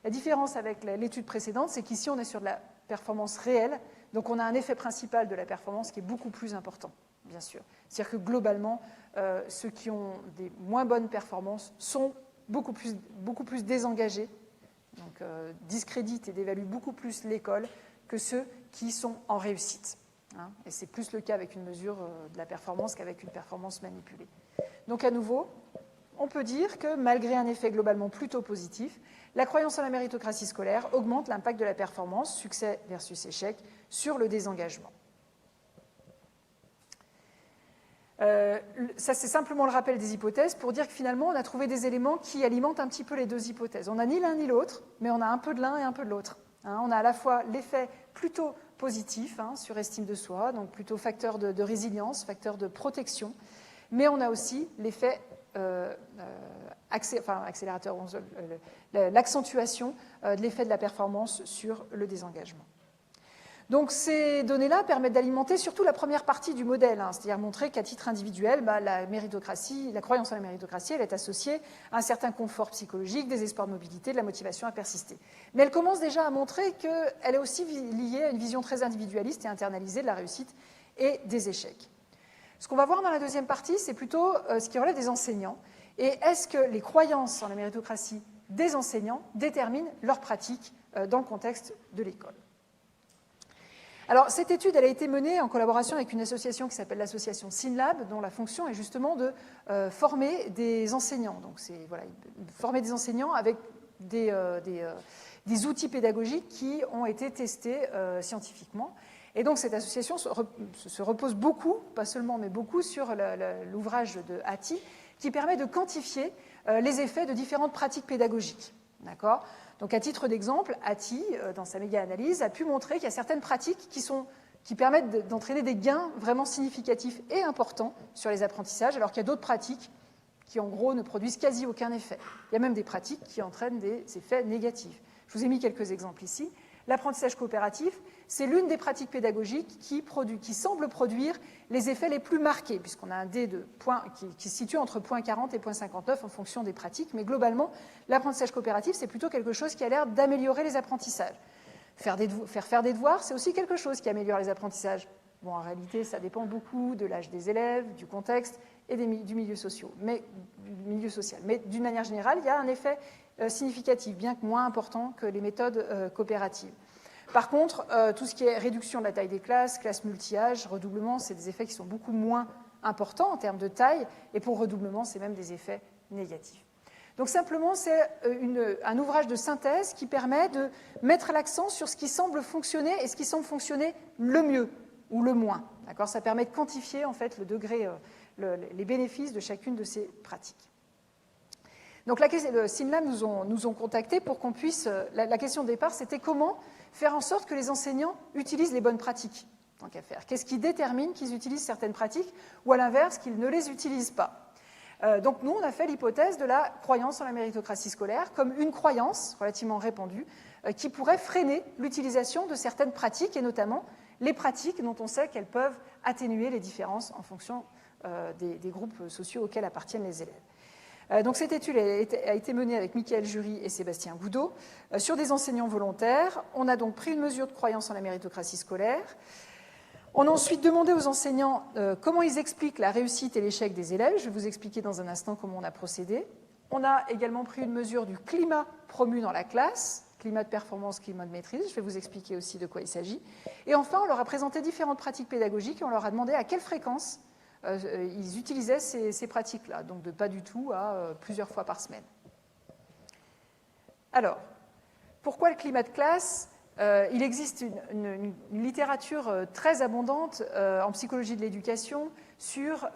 Speaker 1: La différence avec l'étude précédente, c'est qu'ici, on est sur de la performance réelle, donc on a un effet principal de la performance qui est beaucoup plus important, bien sûr. C'est-à-dire que globalement, ceux qui ont des moins bonnes performances sont beaucoup plus désengagés, donc discréditent et dévaluent beaucoup plus l'école que ceux qui sont en réussite. Hein, et c'est plus le cas avec une mesure de la performance qu'avec une performance manipulée. Donc à nouveau, on peut dire que malgré un effet globalement plutôt positif, la croyance en la méritocratie scolaire augmente l'impact de la performance, succès versus échec, sur le désengagement. Ça, c'est simplement le rappel des hypothèses pour dire que finalement, on a trouvé des éléments qui alimentent un petit peu les deux hypothèses. On n'a ni l'un ni l'autre, mais on a un peu de l'un et un peu de l'autre. Hein, on a à la fois l'effet plutôt positif sur estime de soi, donc plutôt facteur de résilience, facteur de protection, mais on a aussi l'effet accélérateur, l'accentuation de l'effet de la performance sur le désengagement. Donc ces données-là permettent d'alimenter surtout la première partie du modèle, c'est-à-dire montrer qu'à titre individuel, la croyance en la méritocratie, elle est associée à un certain confort psychologique, des espoirs de mobilité, de la motivation à persister. Mais elle commence déjà à montrer qu'elle est aussi liée à une vision très individualiste et internalisée de la réussite et des échecs. Ce qu'on va voir dans la deuxième partie, c'est plutôt ce qui relève des enseignants. Et est-ce que les croyances en la méritocratie des enseignants déterminent leur pratique dans le contexte de l'école ? Alors, cette étude, elle a été menée en collaboration avec une association qui s'appelle l'association SynLab, dont la fonction est justement de former des enseignants. Donc, c'est former des enseignants avec des outils pédagogiques qui ont été testés scientifiquement. Et donc, cette association se repose beaucoup, pas seulement, mais beaucoup, sur l'ouvrage de Hattie, qui permet de quantifier les effets de différentes pratiques pédagogiques. D'accord ? Donc, à titre d'exemple, Hattie, dans sa méga-analyse, a pu montrer qu'il y a certaines pratiques qui permettent d'entraîner des gains vraiment significatifs et importants sur les apprentissages, alors qu'il y a d'autres pratiques qui, en gros, ne produisent quasi aucun effet. Il y a même des pratiques qui entraînent des effets négatifs. Je vous ai mis quelques exemples ici. L'apprentissage coopératif, c'est l'une des pratiques pédagogiques qui semble produire les effets les plus marqués, puisqu'on a un dé de points qui se situe entre 0,40 et 0,59 en fonction des pratiques. Mais globalement, l'apprentissage coopératif, c'est plutôt quelque chose qui a l'air d'améliorer les apprentissages. Faire faire des devoirs, c'est aussi quelque chose qui améliore les apprentissages. Bon, en réalité, ça dépend beaucoup de l'âge des élèves, du contexte et du milieu social. Mais d'une manière générale, il y a un effet significatif, bien que moins important que les méthodes coopératives. Par contre, tout ce qui est réduction de la taille des classes, classes multi-âges, redoublement, c'est des effets qui sont beaucoup moins importants en termes de taille, et pour redoublement, c'est même des effets négatifs. Donc simplement, c'est un ouvrage de synthèse qui permet de mettre l'accent sur ce qui semble fonctionner et ce qui semble fonctionner le mieux ou le moins. D'accord ? Ça permet de quantifier en fait le degré, les bénéfices de chacune de ces pratiques. Donc, le SynLab nous ont contactés pour qu'on puisse... La question de départ, c'était comment faire en sorte que les enseignants utilisent les bonnes pratiques, tant qu'à faire. Qu'est-ce qui détermine qu'ils utilisent certaines pratiques ou, à l'inverse, qu'ils ne les utilisent pas. Donc, nous, on a fait l'hypothèse de la croyance en la méritocratie scolaire comme une croyance relativement répandue qui pourrait freiner l'utilisation de certaines pratiques, et notamment les pratiques dont on sait qu'elles peuvent atténuer les différences en fonction des groupes sociaux auxquels appartiennent les élèves. Donc cette étude a été menée avec Michael Jury et Sébastien Goudot sur des enseignants volontaires. On a donc pris une mesure de croyance en la méritocratie scolaire. On a ensuite demandé aux enseignants comment ils expliquent la réussite et l'échec des élèves. Je vais vous expliquer dans un instant comment on a procédé. On a également pris une mesure du climat promu dans la classe, climat de performance, climat de maîtrise. Je vais vous expliquer aussi de quoi il s'agit. Et enfin, on leur a présenté différentes pratiques pédagogiques et on leur a demandé à quelle fréquence ils utilisaient ces pratiques-là, donc de pas du tout à plusieurs fois par semaine. Alors, pourquoi le climat de classe ? Il existe une littérature très abondante en psychologie de l'éducation sur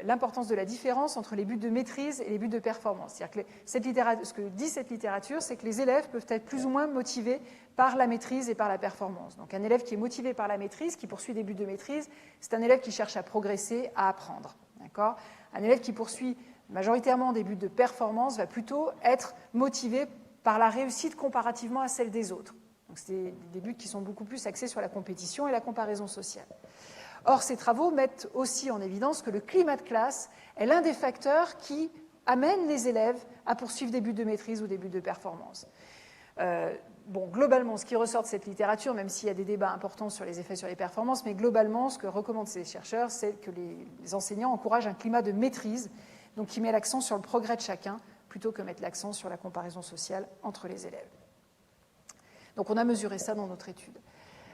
Speaker 1: l'importance de la différence entre les buts de maîtrise et les buts de performance. C'est-à-dire que ce que dit cette littérature, c'est que les élèves peuvent être plus ou moins motivés par la maîtrise et par la performance. Donc un élève qui est motivé par la maîtrise, qui poursuit des buts de maîtrise, c'est un élève qui cherche à progresser, à apprendre. D'accord ? Un élève qui poursuit majoritairement des buts de performance va plutôt être motivé par la réussite comparativement à celle des autres. Donc c'est des buts qui sont beaucoup plus axés sur la compétition et la comparaison sociale. Or, ces travaux mettent aussi en évidence que le climat de classe est l'un des facteurs qui amène les élèves à poursuivre des buts de maîtrise ou des buts de performance. Globalement, ce qui ressort de cette littérature, même s'il y a des débats importants sur les effets sur les performances, mais globalement, ce que recommandent ces chercheurs, c'est que les enseignants encouragent un climat de maîtrise, donc qui met l'accent sur le progrès de chacun, plutôt que mettre l'accent sur la comparaison sociale entre les élèves. Donc on a mesuré ça dans notre étude.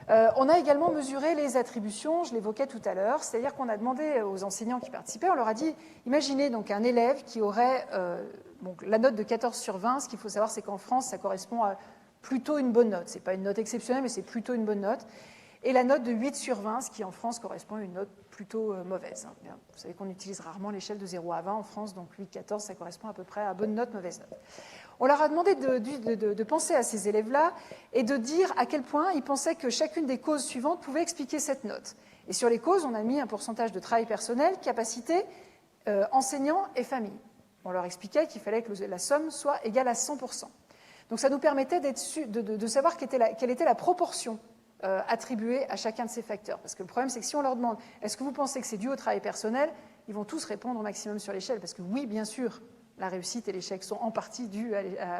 Speaker 1: On a également mesuré les attributions, je l'évoquais tout à l'heure, c'est-à-dire qu'on a demandé aux enseignants qui participaient, on leur a dit, imaginez donc un élève qui aurait la note de 14 sur 20, ce qu'il faut savoir c'est qu'en France ça correspond à plutôt une bonne note, ce n'est pas une note exceptionnelle mais c'est plutôt une bonne note, et la note de 8 sur 20, ce qui en France correspond à une note plutôt mauvaise. Vous savez qu'on utilise rarement l'échelle de 0 à 20 en France, donc 8-14 ça correspond à peu près à bonne note, mauvaise note. On leur a demandé de penser à ces élèves-là et de dire à quel point ils pensaient que chacune des causes suivantes pouvait expliquer cette note. Et sur les causes, on a mis un pourcentage de travail personnel, capacité, enseignant et famille. On leur expliquait qu'il fallait que la somme soit égale à 100%. Donc ça nous permettait de savoir quelle était la proportion attribuée à chacun de ces facteurs. Parce que le problème, c'est que si on leur demande « est-ce que vous pensez que c'est dû au travail personnel ?», ils vont tous répondre au maximum sur l'échelle. Parce que oui, bien sûr, la réussite et l'échec sont en partie dus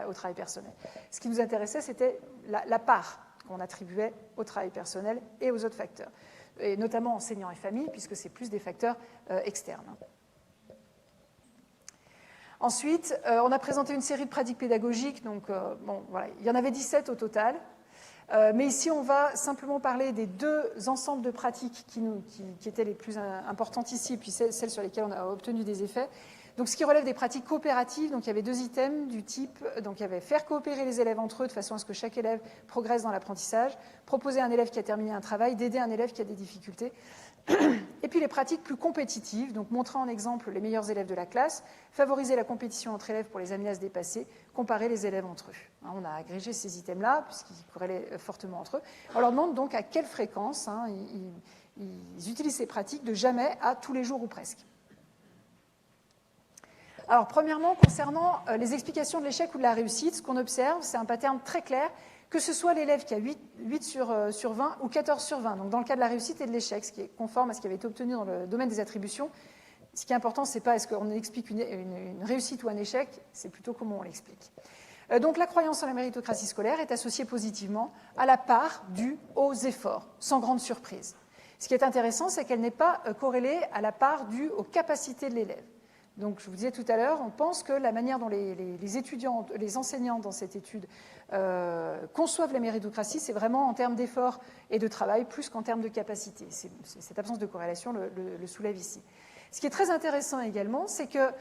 Speaker 1: au travail personnel. Ce qui nous intéressait, c'était la part qu'on attribuait au travail personnel et aux autres facteurs, et notamment enseignants et famille, puisque c'est plus des facteurs externes. Ensuite, on a présenté une série de pratiques pédagogiques, donc voilà, il y en avait 17 au total, mais ici on va simplement parler des deux ensembles de pratiques qui étaient les plus importantes ici, puis celles sur lesquelles on a obtenu des effets. Donc, ce qui relève des pratiques coopératives, donc il y avait deux items du type, donc il y avait faire coopérer les élèves entre eux de façon à ce que chaque élève progresse dans l'apprentissage, proposer à un élève qui a terminé un travail, d'aider un élève qui a des difficultés. Et puis les pratiques plus compétitives, donc montrer en exemple les meilleurs élèves de la classe, favoriser la compétition entre élèves pour les amener à se dépasser, comparer les élèves entre eux. On a agrégé ces items-là, puisqu'ils corrélaient fortement entre eux. On leur demande donc à quelle fréquence ils utilisent ces pratiques, de jamais à tous les jours ou presque. Alors, premièrement, concernant les explications de l'échec ou de la réussite, ce qu'on observe, c'est un pattern très clair, que ce soit l'élève qui a 8 sur 20 ou 14 sur 20, donc dans le cas de la réussite et de l'échec, ce qui est conforme à ce qui avait été obtenu dans le domaine des attributions. Ce qui est important, ce n'est pas est-ce qu'on explique une réussite ou un échec, c'est plutôt comment on l'explique. Donc, la croyance en la méritocratie scolaire est associée positivement à la part due aux efforts, sans grande surprise. Ce qui est intéressant, c'est qu'elle n'est pas corrélée à la part due aux capacités de l'élève. Donc, je vous disais tout à l'heure, on pense que la manière dont les étudiants, les enseignants dans cette étude conçoivent la méritocratie, c'est vraiment en termes d'efforts et de travail, plus qu'en termes de capacité. Cette absence de corrélation le soulève ici. Ce qui est très intéressant également, c'est que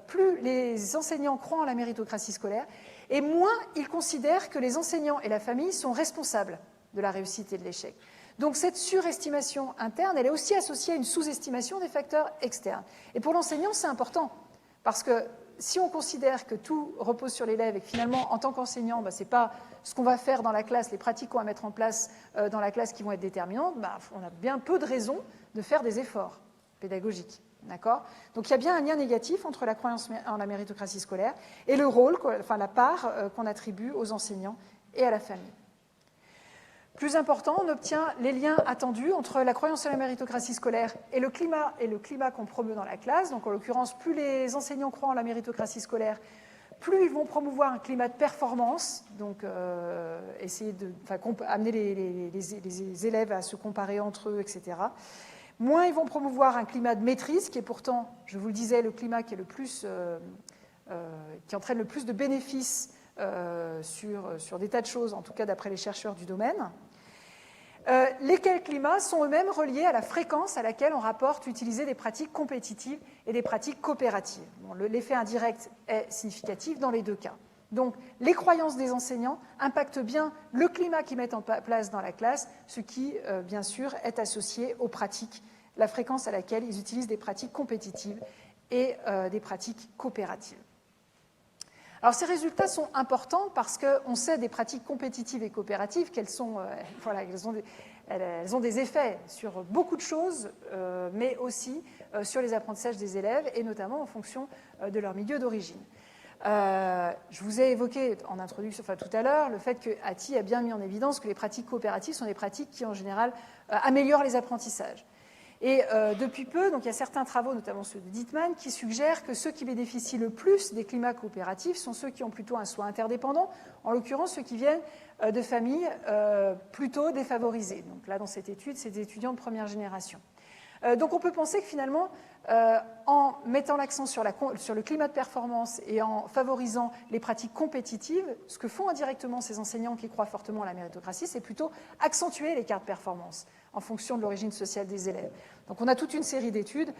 Speaker 1: plus les enseignants croient en la méritocratie scolaire, et moins ils considèrent que les enseignants et la famille sont responsables de la réussite et de l'échec. Donc cette surestimation interne, elle est aussi associée à une sous-estimation des facteurs externes. Et pour l'enseignant, c'est important, parce que si on considère que tout repose sur l'élève et que finalement, en tant qu'enseignant, ce n'est pas ce qu'on va faire dans la classe, les pratiques qu'on va mettre en place dans la classe qui vont être déterminantes, on a bien peu de raisons de faire des efforts pédagogiques. D'accord ? Donc il y a bien un lien négatif entre la croyance en la méritocratie scolaire et le rôle, enfin la part qu'on attribue aux enseignants et à la famille. Plus important, on obtient les liens attendus entre la croyance en la méritocratie scolaire et le climat qu'on promeut dans la classe. Donc, en l'occurrence, plus les enseignants croient en la méritocratie scolaire, plus ils vont promouvoir un climat de performance, donc amener les élèves à se comparer entre eux, etc. Moins ils vont promouvoir un climat de maîtrise, qui est pourtant, je vous le disais, le climat qui entraîne le plus de bénéfices sur des tas de choses, en tout cas d'après les chercheurs du domaine. Lesquels climats sont eux-mêmes reliés à la fréquence à laquelle on rapporte utiliser des pratiques compétitives et des pratiques coopératives. Bon, l'effet indirect est significatif dans les deux cas. Donc, les croyances des enseignants impactent bien le climat qu'ils mettent en place dans la classe, ce qui, bien sûr, est associé aux pratiques, la fréquence à laquelle ils utilisent des pratiques compétitives et des pratiques coopératives. Alors, ces résultats sont importants parce qu'on sait des pratiques compétitives et coopératives qu'elles ont des effets sur beaucoup de choses, mais aussi sur les apprentissages des élèves et notamment en fonction de leur milieu d'origine. Je vous ai évoqué en introduction, tout à l'heure, le fait que Hattie a bien mis en évidence que les pratiques coopératives sont des pratiques qui, en général, améliorent les apprentissages. Et depuis peu, donc, il y a certains travaux, notamment ceux de Dittmann, qui suggèrent que ceux qui bénéficient le plus des climats coopératifs sont ceux qui ont plutôt un soin interdépendant, en l'occurrence ceux qui viennent de familles plutôt défavorisées. Donc là, dans cette étude, c'est des étudiants de première génération. Donc on peut penser que finalement, en mettant l'accent sur le climat de performance et en favorisant les pratiques compétitives, ce que font indirectement ces enseignants qui croient fortement à la méritocratie, c'est plutôt accentuer l'écart de performance en fonction de l'origine sociale des élèves. Donc on a toute une série d'études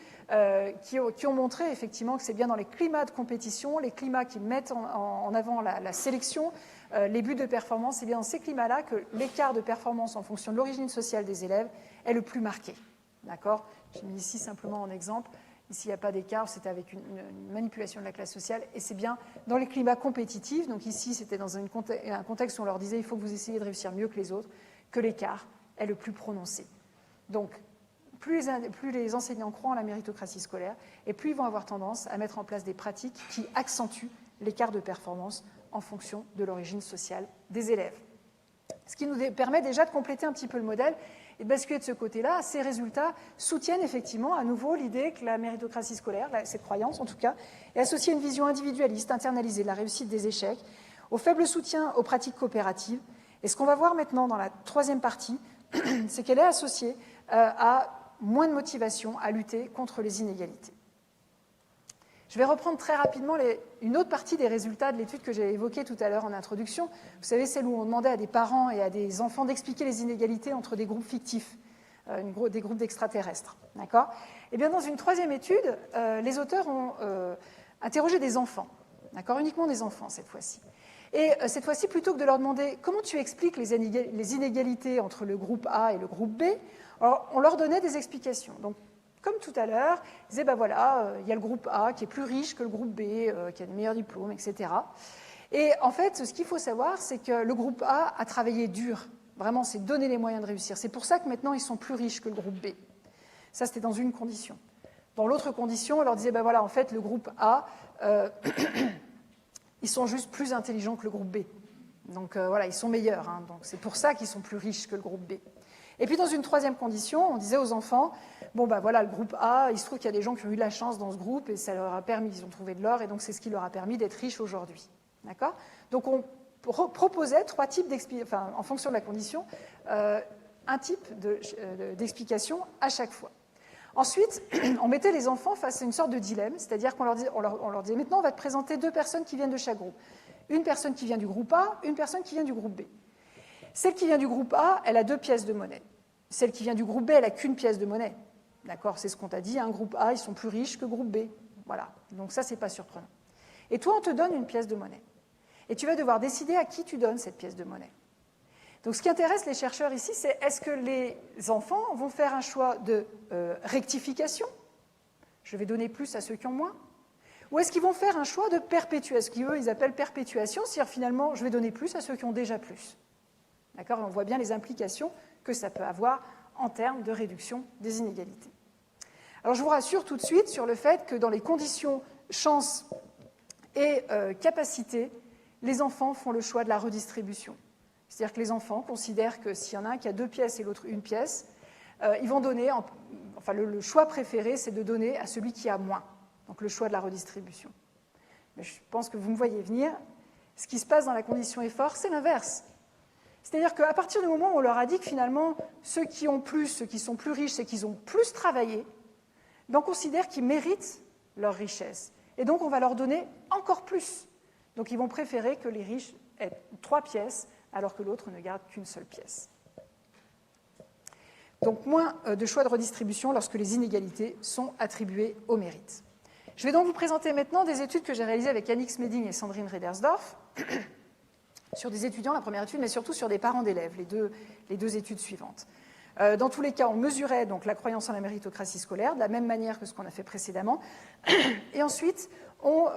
Speaker 1: qui ont montré effectivement que c'est bien dans les climats de compétition, les climats qui mettent en avant la sélection, les buts de performance, c'est bien dans ces climats-là que l'écart de performance en fonction de l'origine sociale des élèves est le plus marqué. D'accord ? J'ai mis ici simplement en exemple. Ici, il n'y a pas d'écart, c'était avec une manipulation de la classe sociale, et c'est bien dans les climats compétitifs. Donc ici, c'était dans un contexte où on leur disait il faut que vous essayiez de réussir mieux que les autres, que l'écart est le plus prononcé. Donc, plus les enseignants croient en la méritocratie scolaire, et plus ils vont avoir tendance à mettre en place des pratiques qui accentuent l'écart de performance en fonction de l'origine sociale des élèves. Ce qui nous permet déjà de compléter un petit peu le modèle et de basculer de ce côté-là. Ces résultats soutiennent effectivement à nouveau l'idée que la méritocratie scolaire, cette croyance en tout cas, est associée à une vision individualiste, internalisée de la réussite des échecs, au faible soutien aux pratiques coopératives. Et ce qu'on va voir maintenant dans la troisième partie, c'est qu'elle est associée à moins de motivation à lutter contre les inégalités. Je vais reprendre très rapidement une autre partie des résultats de l'étude que j'ai évoquée tout à l'heure en introduction. Vous savez, celle où on demandait à des parents et à des enfants d'expliquer les inégalités entre des groupes fictifs, des groupes d'extraterrestres. D'accord ? Eh bien, dans une troisième étude, les auteurs ont interrogé des enfants. D'accord ? Uniquement des enfants, cette fois-ci. Et cette fois-ci, plutôt que de leur demander comment tu expliques les inégalités entre le groupe A et le groupe B, alors, on leur donnait des explications. Donc, comme tout à l'heure, ils disaient, ben voilà, il y a le groupe A qui est plus riche que le groupe B, qui a des meilleurs diplômes, etc. Et en fait, ce qu'il faut savoir, c'est que le groupe A a travaillé dur. Vraiment, c'est donner les moyens de réussir. C'est pour ça que maintenant, ils sont plus riches que le groupe B. Ça, c'était dans une condition. Dans l'autre condition, on leur disait, ben voilà, en fait, le groupe A, ils sont juste plus intelligents que le groupe B. Donc, voilà, ils sont meilleurs. Hein. Donc, c'est pour ça qu'ils sont plus riches que le groupe B. Et puis, dans une troisième condition, on disait aux enfants, bon, ben voilà, le groupe A, il se trouve qu'il y a des gens qui ont eu de la chance dans ce groupe et ça leur a permis, ils ont trouvé de l'or et donc c'est ce qui leur a permis d'être riches aujourd'hui. D'accord ? Donc, on proposait trois types d'explications, enfin, en fonction de la condition, un type d'explication à chaque fois. Ensuite, on mettait les enfants face à une sorte de dilemme, c'est-à-dire qu'on leur disait, maintenant, on va te présenter deux personnes qui viennent de chaque groupe. Une personne qui vient du groupe A, une personne qui vient du groupe B. Celle qui vient du groupe A, elle a 2 pièces de monnaie. Celle qui vient du groupe B, elle n'a qu'une pièce de monnaie. D'accord ? C'est ce qu'on t'a dit, un groupe A, ils sont plus riches que groupe B. Voilà. Donc ça, c'est pas surprenant. Et toi, on te donne une pièce de monnaie. Et tu vas devoir décider à qui tu donnes cette pièce de monnaie. Donc ce qui intéresse les chercheurs ici, c'est est-ce que les enfants vont faire un choix de rectification ? Je vais donner plus à ceux qui ont moins. Ou est-ce qu'ils vont faire un choix de perpétuation ? Ce qu'eux, ils appellent perpétuation, c'est-à-dire finalement, je vais donner plus à ceux qui ont déjà plus. D'accord ? Et on voit bien les implications que ça peut avoir en termes de réduction des inégalités. Alors je vous rassure tout de suite sur le fait que dans les conditions chance et capacité, les enfants font le choix de la redistribution. C'est-à-dire que les enfants considèrent que s'il y en a un qui a 2 pièces et l'autre une pièce, ils vont donner, enfin le choix préféré, c'est de donner à celui qui a moins. Donc le choix de la redistribution. Mais je pense que vous me voyez venir. Ce qui se passe dans la condition effort, c'est l'inverse. C'est-à-dire qu'à partir du moment où on leur a dit que finalement, ceux qui ont plus, ceux qui sont plus riches, c'est qu'ils ont plus travaillé, ben on considère qu'ils méritent leur richesse. Et donc, on va leur donner encore plus. Donc, ils vont préférer que les riches aient 3 pièces, alors que l'autre ne garde qu'une seule pièce. Donc, moins de choix de redistribution lorsque les inégalités sont attribuées au mérite. Je vais donc vous présenter maintenant des études que j'ai réalisées avec Yannick Smeding et Sandrine Redersdorf, sur des étudiants, la première étude, mais surtout sur des parents d'élèves, les deux études suivantes. Dans tous les cas, on mesurait donc la croyance en la méritocratie scolaire, de la même manière que ce qu'on a fait précédemment. Et ensuite, on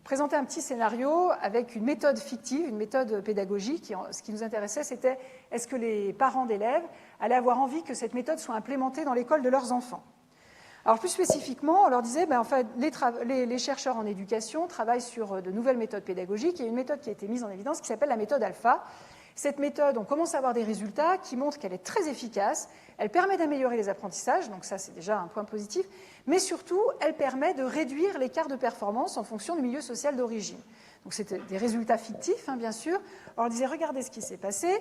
Speaker 1: présentait un petit scénario avec une méthode fictive, une méthode pédagogique. Ce qui nous intéressait, c'était est-ce que les parents d'élèves allaient avoir envie que cette méthode soit implémentée dans l'école de leurs enfants. Alors plus spécifiquement, on leur disait, en fait, les chercheurs en éducation travaillent sur de nouvelles méthodes pédagogiques. Il y a une méthode qui a été mise en évidence qui s'appelle la méthode alpha. Cette méthode, on commence à avoir des résultats qui montrent qu'elle est très efficace, elle permet d'améliorer les apprentissages, donc ça c'est déjà un point positif, mais surtout elle permet de réduire l'écart de performance en fonction du milieu social d'origine. Donc c'était des résultats fictifs, hein, bien sûr. Alors on disait, regardez ce qui s'est passé.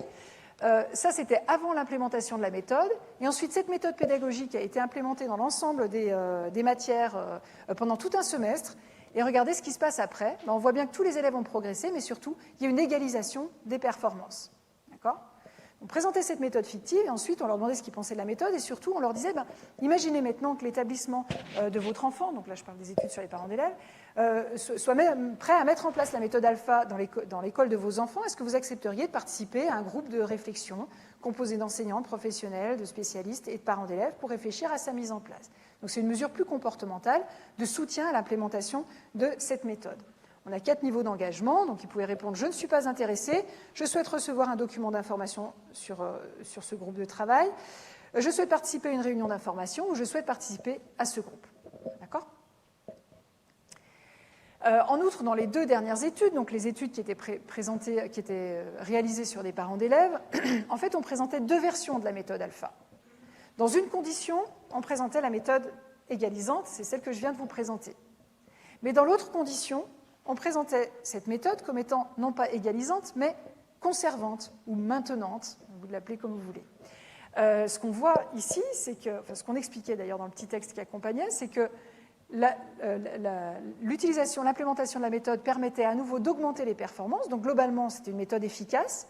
Speaker 1: Ça, c'était avant l'implémentation de la méthode. Et ensuite, cette méthode pédagogique a été implémentée dans l'ensemble des matières pendant tout un semestre. Et regardez ce qui se passe après. On voit bien que tous les élèves ont progressé, mais surtout, il y a une égalisation des performances. D'accord ? On présentait cette méthode fictive, et ensuite, on leur demandait ce qu'ils pensaient de la méthode, et surtout, on leur disait, imaginez maintenant que l'établissement de votre enfant, donc là, je parle des études sur les parents d'élèves, soit même prêt à mettre en place la méthode alpha dans l'école de vos enfants. Est-ce que vous accepteriez de participer à un groupe de réflexion composé d'enseignants, de professionnels, de spécialistes et de parents d'élèves pour réfléchir à sa mise en place? Donc c'est une mesure plus comportementale de soutien à l'implémentation de cette méthode. On a 4 niveaux d'engagement, donc ils pouvaient répondre « Je ne suis pas intéressé, je souhaite recevoir un document d'information sur ce groupe de travail, je souhaite participer à une réunion d'information ou je souhaite participer à ce groupe. » D'accord ? En outre, dans les 2 dernières études, donc les études qui étaient présentées, qui étaient réalisées sur des parents d'élèves, en fait, on présentait 2 versions de la méthode alpha. Dans une condition, on présentait la méthode égalisante, c'est celle que je viens de vous présenter. Mais dans l'autre condition, on présentait cette méthode comme étant non pas égalisante, mais conservante ou maintenante, vous l'appelez comme vous voulez. Ce qu'on voit ici, c'est que, enfin, ce qu'on expliquait d'ailleurs dans le petit texte qui accompagnait, c'est que l'implémentation de la méthode permettait à nouveau d'augmenter les performances. Donc globalement, c'était une méthode efficace,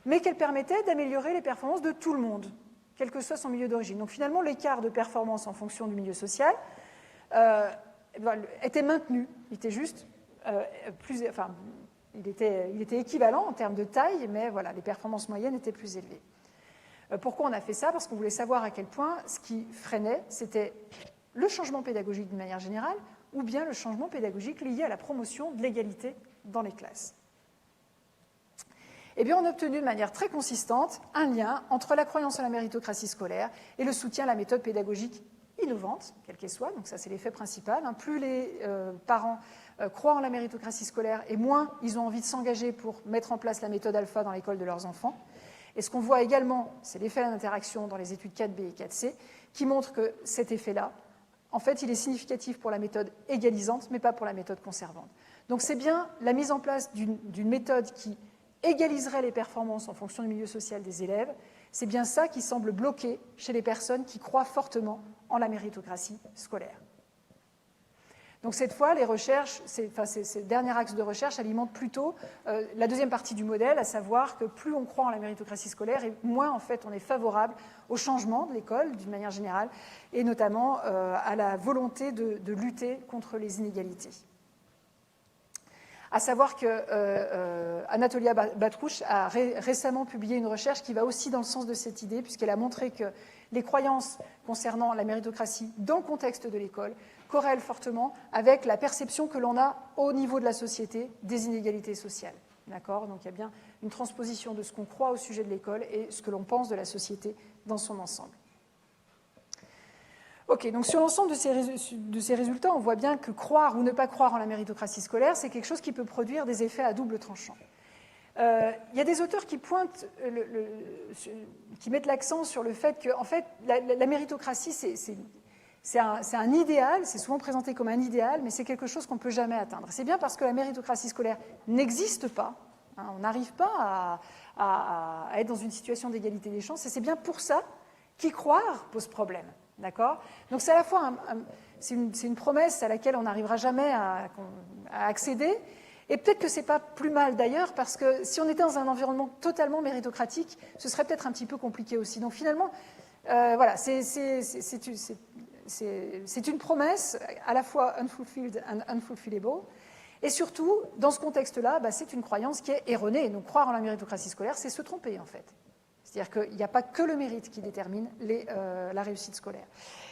Speaker 1: mais qu'elle permettait d'améliorer les performances de tout le monde, quel que soit son milieu d'origine. Donc finalement, l'écart de performance en fonction du milieu social était maintenu. Il était juste il était équivalent en termes de taille, mais voilà, les performances moyennes étaient plus élevées. Pourquoi on a fait ça? Parce qu'on voulait savoir à quel point ce qui freinait, c'était le changement pédagogique d'une manière générale, ou bien le changement pédagogique lié à la promotion de l'égalité dans les classes. Eh bien, on a obtenu de manière très consistante un lien entre la croyance en la méritocratie scolaire et le soutien à la méthode pédagogique innovante, quelle qu'elle soit. Donc ça, c'est l'effet principal. Plus les parents croient en la méritocratie scolaire et moins ils ont envie de s'engager pour mettre en place la méthode alpha dans l'école de leurs enfants. Et ce qu'on voit également, c'est l'effet d'interaction dans les études 4B et 4C, qui montre que cet effet-là, en fait, il est significatif pour la méthode égalisante, mais pas pour la méthode conservante. Donc c'est bien la mise en place d'une méthode qui égaliserait les performances en fonction du milieu social des élèves. C'est bien ça qui semble bloquer chez les personnes qui croient fortement en la méritocratie scolaire. Donc cette fois, les recherches, ces derniers axes de recherche alimentent plutôt la deuxième partie du modèle, à savoir que plus on croit en la méritocratie scolaire, et moins en fait on est favorable au changement de l'école d'une manière générale, et notamment à la volonté de lutter contre les inégalités. À savoir que Anatolia Batrouche a récemment publié une recherche qui va aussi dans le sens de cette idée, puisqu'elle a montré que les croyances concernant la méritocratie dans le contexte de l'école corrèlent fortement avec la perception que l'on a au niveau de la société des inégalités sociales. D'accord ? Donc il y a bien une transposition de ce qu'on croit au sujet de l'école et ce que l'on pense de la société dans son ensemble. Ok, donc sur l'ensemble de ces résultats, on voit bien que croire ou ne pas croire en la méritocratie scolaire, c'est quelque chose qui peut produire des effets à double tranchant. Il y a des auteurs qui pointent, qui mettent l'accent sur le fait que, en fait, la méritocratie, c'est un idéal, c'est souvent présenté comme un idéal, mais c'est quelque chose qu'on ne peut jamais atteindre. C'est bien parce que la méritocratie scolaire n'existe pas, hein, on n'arrive pas à être dans une situation d'égalité des chances, et c'est bien pour ça qu'y croire pose problème. D'accord ? Donc c'est à la fois c'est une promesse à laquelle on n'arrivera jamais à accéder, et peut-être que c'est pas plus mal d'ailleurs, parce que si on était dans un environnement totalement méritocratique, ce serait peut-être un petit peu compliqué aussi. Donc finalement, voilà, c'est une promesse à la fois unfulfilled and unfulfillable, et surtout, dans ce contexte-là, c'est une croyance qui est erronée. Donc croire en la méritocratie scolaire, c'est se tromper en fait. C'est-à-dire qu'il n'y a pas que le mérite qui détermine la réussite scolaire.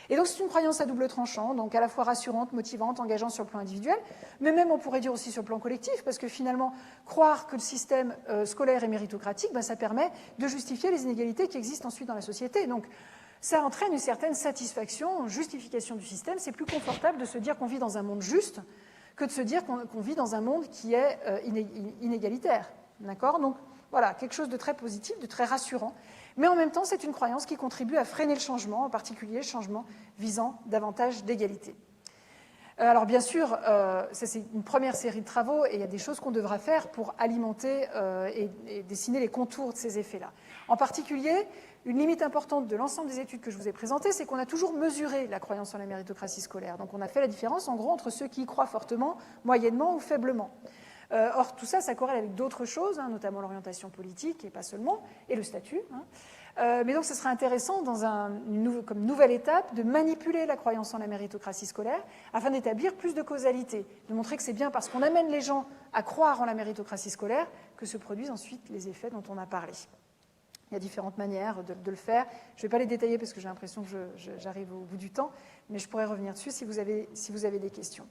Speaker 1: Et donc c'est une croyance à double tranchant, donc à la fois rassurante, motivante, engageante sur le plan individuel, mais même on pourrait dire aussi sur le plan collectif, parce que finalement, croire que le système scolaire est méritocratique, ça permet de justifier les inégalités qui existent ensuite dans la société. Donc ça entraîne une certaine satisfaction, justification du système. C'est plus confortable de se dire qu'on vit dans un monde juste que de se dire qu'on vit dans un monde qui est inégalitaire. D'accord ? Donc Voilà, quelque chose de très positif, de très rassurant. Mais en même temps, c'est une croyance qui contribue à freiner le changement, en particulier le changement visant davantage d'égalité. Alors bien sûr, ça c'est une première série de travaux et il y a des choses qu'on devra faire pour alimenter et dessiner les contours de ces effets-là. En particulier, une limite importante de l'ensemble des études que je vous ai présentées, c'est qu'on a toujours mesuré la croyance en la méritocratie scolaire. Donc on a fait la différence en gros entre ceux qui y croient fortement, moyennement ou faiblement. Or, tout ça, ça corrèle avec d'autres choses, hein, notamment l'orientation politique, et pas seulement, et le statut. Mais donc, ce serait intéressant, comme nouvelle étape, de manipuler la croyance en la méritocratie scolaire afin d'établir plus de causalité, de montrer que c'est bien parce qu'on amène les gens à croire en la méritocratie scolaire que se produisent ensuite les effets dont on a parlé. Il y a différentes manières de le faire. Je ne vais pas les détailler parce que j'ai l'impression que j'arrive au bout du temps, mais je pourrais revenir dessus si vous avez des questions.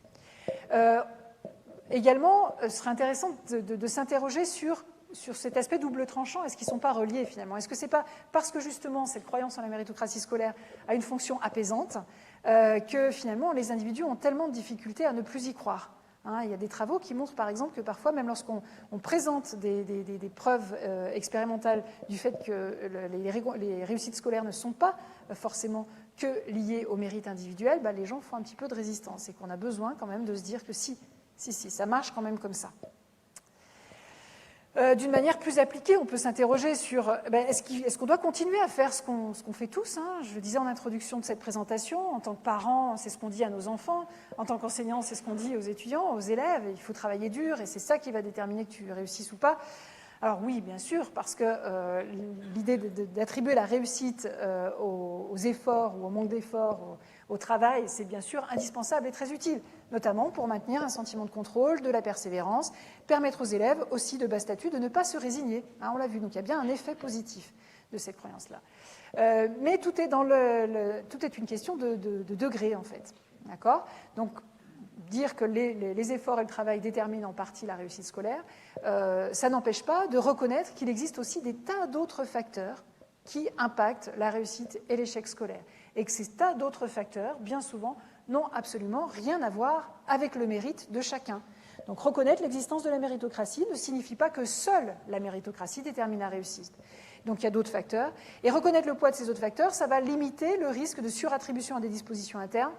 Speaker 1: Également, ce serait intéressant de s'interroger sur cet aspect double tranchant. Est-ce qu'ils ne sont pas reliés finalement? Est-ce que ce n'est pas parce que justement cette croyance en la méritocratie scolaire a une fonction apaisante que finalement les individus ont tellement de difficultés à ne plus y croire? Il y a des travaux qui montrent par exemple que parfois, même lorsqu'on présente des preuves expérimentales du fait que les réussites scolaires ne sont pas forcément que liées au mérite individuel, les gens font un petit peu de résistance et qu'on a besoin quand même de se dire que si, ça marche quand même comme ça. D'une manière plus appliquée, on peut s'interroger sur est-ce qu'on doit continuer à faire ce qu'on fait tous, hein? Je le disais en introduction de cette présentation, en tant que parents, c'est ce qu'on dit à nos enfants, en tant qu'enseignant, c'est ce qu'on dit aux étudiants, aux élèves, il faut travailler dur et c'est ça qui va déterminer que tu réussisses ou pas. Alors oui, bien sûr, parce que l'idée d'attribuer la réussite aux efforts ou au manque d'efforts, au travail, c'est bien sûr indispensable et très utile, notamment pour maintenir un sentiment de contrôle, de la persévérance, permettre aux élèves aussi de bas statut de ne pas se résigner. On l'a vu, donc il y a bien un effet positif de cette croyance-là. Mais tout est une question de degré, en fait. D'accord ? Donc, dire que les efforts et le travail déterminent en partie la réussite scolaire, ça n'empêche pas de reconnaître qu'il existe aussi des tas d'autres facteurs qui impactent la réussite et l'échec scolaire. Et que ces tas d'autres facteurs, bien souvent, n'ont absolument rien à voir avec le mérite de chacun. Donc reconnaître l'existence de la méritocratie ne signifie pas que seule la méritocratie détermine la réussite. Donc il y a d'autres facteurs. Et reconnaître le poids de ces autres facteurs, ça va limiter le risque de surattribution à des dispositions internes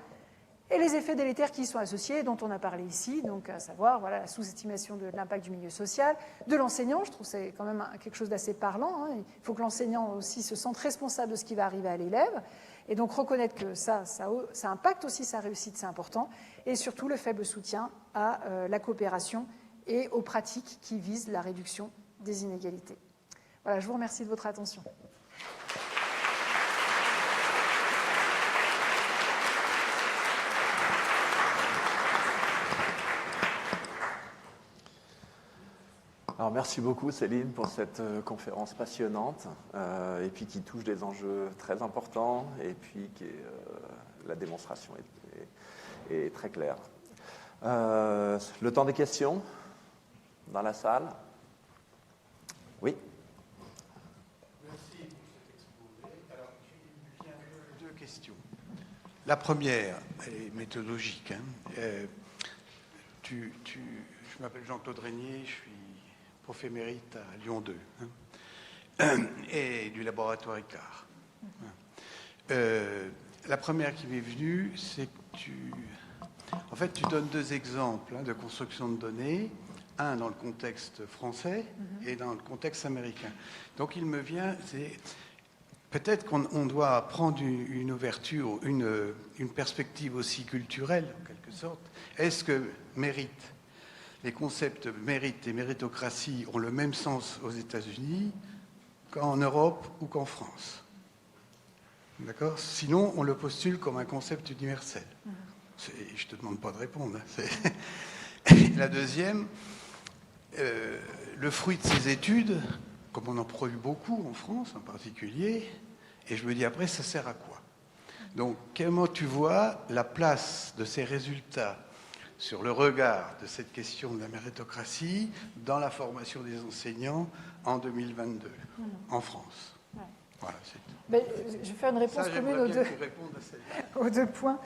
Speaker 1: et les effets délétères qui y sont associés, dont on a parlé ici, donc à savoir la sous-estimation de l'impact du milieu social, de l'enseignant. Je trouve que c'est quand même quelque chose d'assez parlant. Il faut que l'enseignant aussi se sente responsable de ce qui va arriver à l'élève. Et donc reconnaître que ça impacte aussi sa réussite, c'est important. Et surtout le faible soutien à la coopération et aux pratiques qui visent la réduction des inégalités. Voilà, je vous remercie de votre attention.
Speaker 2: Alors, merci beaucoup Céline pour cette conférence passionnante et puis qui touche des enjeux très importants et puis la démonstration est très claire. Le temps des questions dans la salle. Oui.
Speaker 3: Merci pour cet exposé. Alors, il y a deux questions. La première est méthodologique. Je m'appelle Jean-Claude Régnier, je suis prof émérite à Lyon 2 et du laboratoire ICAR. La première qui m'est venue, c'est que tu donnes deux exemples de construction de données, un dans le contexte français et dans le contexte américain. Donc il me vient, c'est peut-être qu'on doit prendre une ouverture, une perspective aussi culturelle en quelque sorte. Est-ce que les concepts mérite et méritocratie ont le même sens aux États-Unis qu'en Europe ou qu'en France? D'accord? Sinon, on le postule comme un concept universel. Je ne te demande pas de répondre. La deuxième, le fruit de ces études, comme on en produit beaucoup en France en particulier, et je me dis après, ça sert à quoi? Donc, comment tu vois la place de ces résultats sur le regard de cette question de la méritocratie dans la formation des enseignants en 2022, en France? Voilà, c'est tout.
Speaker 1: Ben, je vais faire une réponse
Speaker 3: Ça,
Speaker 1: commune
Speaker 3: j'aimerais
Speaker 1: aux
Speaker 3: bien
Speaker 1: deux.
Speaker 3: que tu répondes à celle-là.
Speaker 1: Aux deux points.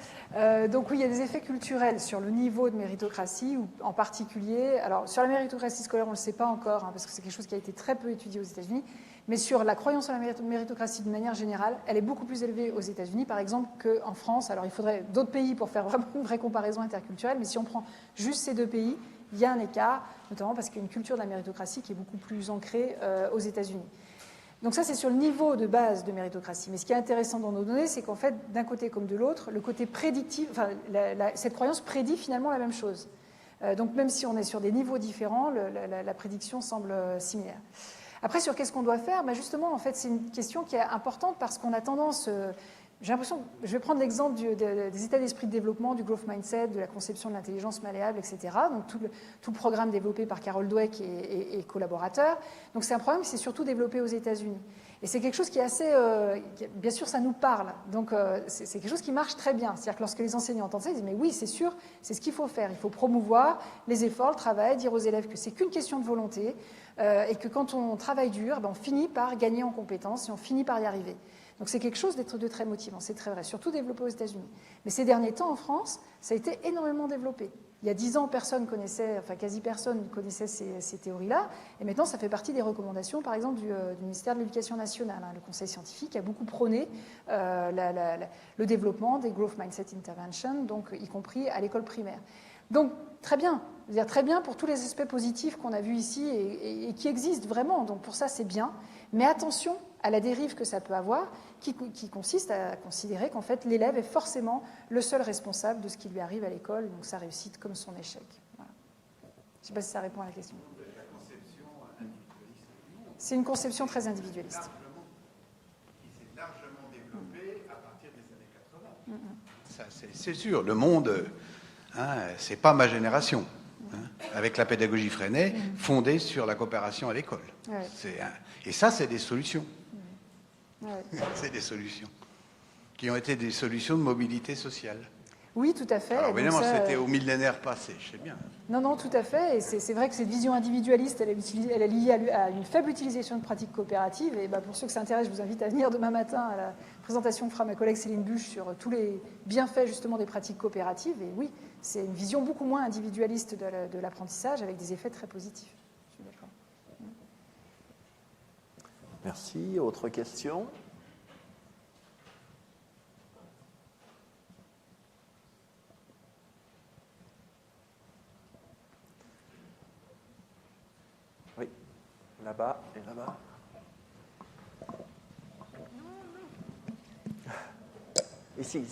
Speaker 1: Donc oui, il y a des effets culturels sur le niveau de méritocratie, ou en particulier, alors sur la méritocratie scolaire, on ne le sait pas encore, hein, parce que c'est quelque chose qui a été très peu étudié aux États-Unis, mais sur la croyance en la méritocratie de manière générale, elle est beaucoup plus élevée aux États-Unis, par exemple, qu'en France. Alors il faudrait d'autres pays pour faire vraiment une vraie comparaison interculturelle, mais si on prend juste ces deux pays, il y a un écart, notamment parce qu'il y a une culture de la méritocratie qui est beaucoup plus ancrée aux États-Unis. Donc ça, c'est sur le niveau de base de méritocratie. Mais ce qui est intéressant dans nos données, c'est qu'en fait, d'un côté comme de l'autre, le côté prédictif, enfin, cette croyance prédit finalement la même chose. Donc même si on est sur des niveaux différents, la prédiction semble similaire. Après, sur qu'est-ce qu'on doit faire, ben justement, en fait, c'est une question qui est importante parce qu'on a tendance... j'ai l'impression, je vais prendre l'exemple des états d'esprit de développement, du growth mindset, de la conception de l'intelligence malléable, etc. Donc tout le programme développé par Carol Dweck et collaborateurs. Donc c'est un programme qui s'est surtout développé aux États-Unis. Et c'est quelque chose qui est assez... bien sûr, ça nous parle. Donc c'est quelque chose qui marche très bien. C'est-à-dire que lorsque les enseignants entendent ça, ils disent « mais oui, c'est sûr, c'est ce qu'il faut faire. Il faut promouvoir les efforts, le travail, dire aux élèves que c'est qu'une question de volonté et que quand on travaille dur, ben, on finit par gagner en compétences et on finit par y arriver. » Donc c'est quelque chose de très motivant, c'est très vrai, surtout développé aux États-Unis. Mais ces derniers temps, en France, ça a été énormément développé. Il y a 10 ans, personne connaissait, enfin quasi personne ne connaissait ces théories-là, et maintenant ça fait partie des recommandations, par exemple, du ministère de l'Éducation nationale. Le Conseil scientifique a beaucoup prôné le développement des Growth Mindset Interventions, donc y compris à l'école primaire. Donc très bien, je veux dire, très bien pour tous les aspects positifs qu'on a vus ici et qui existent vraiment, donc pour ça c'est bien, mais attention à la dérive que ça peut avoir, qui consiste à considérer qu'en fait l'élève est forcément le seul responsable de ce qui lui arrive à l'école, donc sa réussite comme son échec. Voilà. Je ne sais pas si ça répond à la question. C'est une conception très individualiste.
Speaker 3: Qui s'est largement développée à partir des années 80. Ça, c'est sûr, le monde, c'est pas ma génération. Avec la pédagogie Freinet, fondée sur la coopération à l'école. Ouais. Et ça, c'est des solutions. Ouais. C'est des solutions qui ont été des solutions de mobilité sociale.
Speaker 1: Oui, tout à fait.
Speaker 3: Alors évidemment, c'était au millénaire passé, je sais bien.
Speaker 1: Non, tout à fait. Et c'est vrai que cette vision individualiste, elle est liée à une faible utilisation de pratiques coopératives. Et pour ceux que ça intéresse, je vous invite à venir demain matin à la présentation que fera ma collègue Céline Buche sur tous les bienfaits justement des pratiques coopératives. Et oui, c'est une vision beaucoup moins individualiste de l'apprentissage avec des effets très positifs. Je suis d'accord.
Speaker 2: Merci. Autre question ? Oui, là-bas et là-bas. Ici.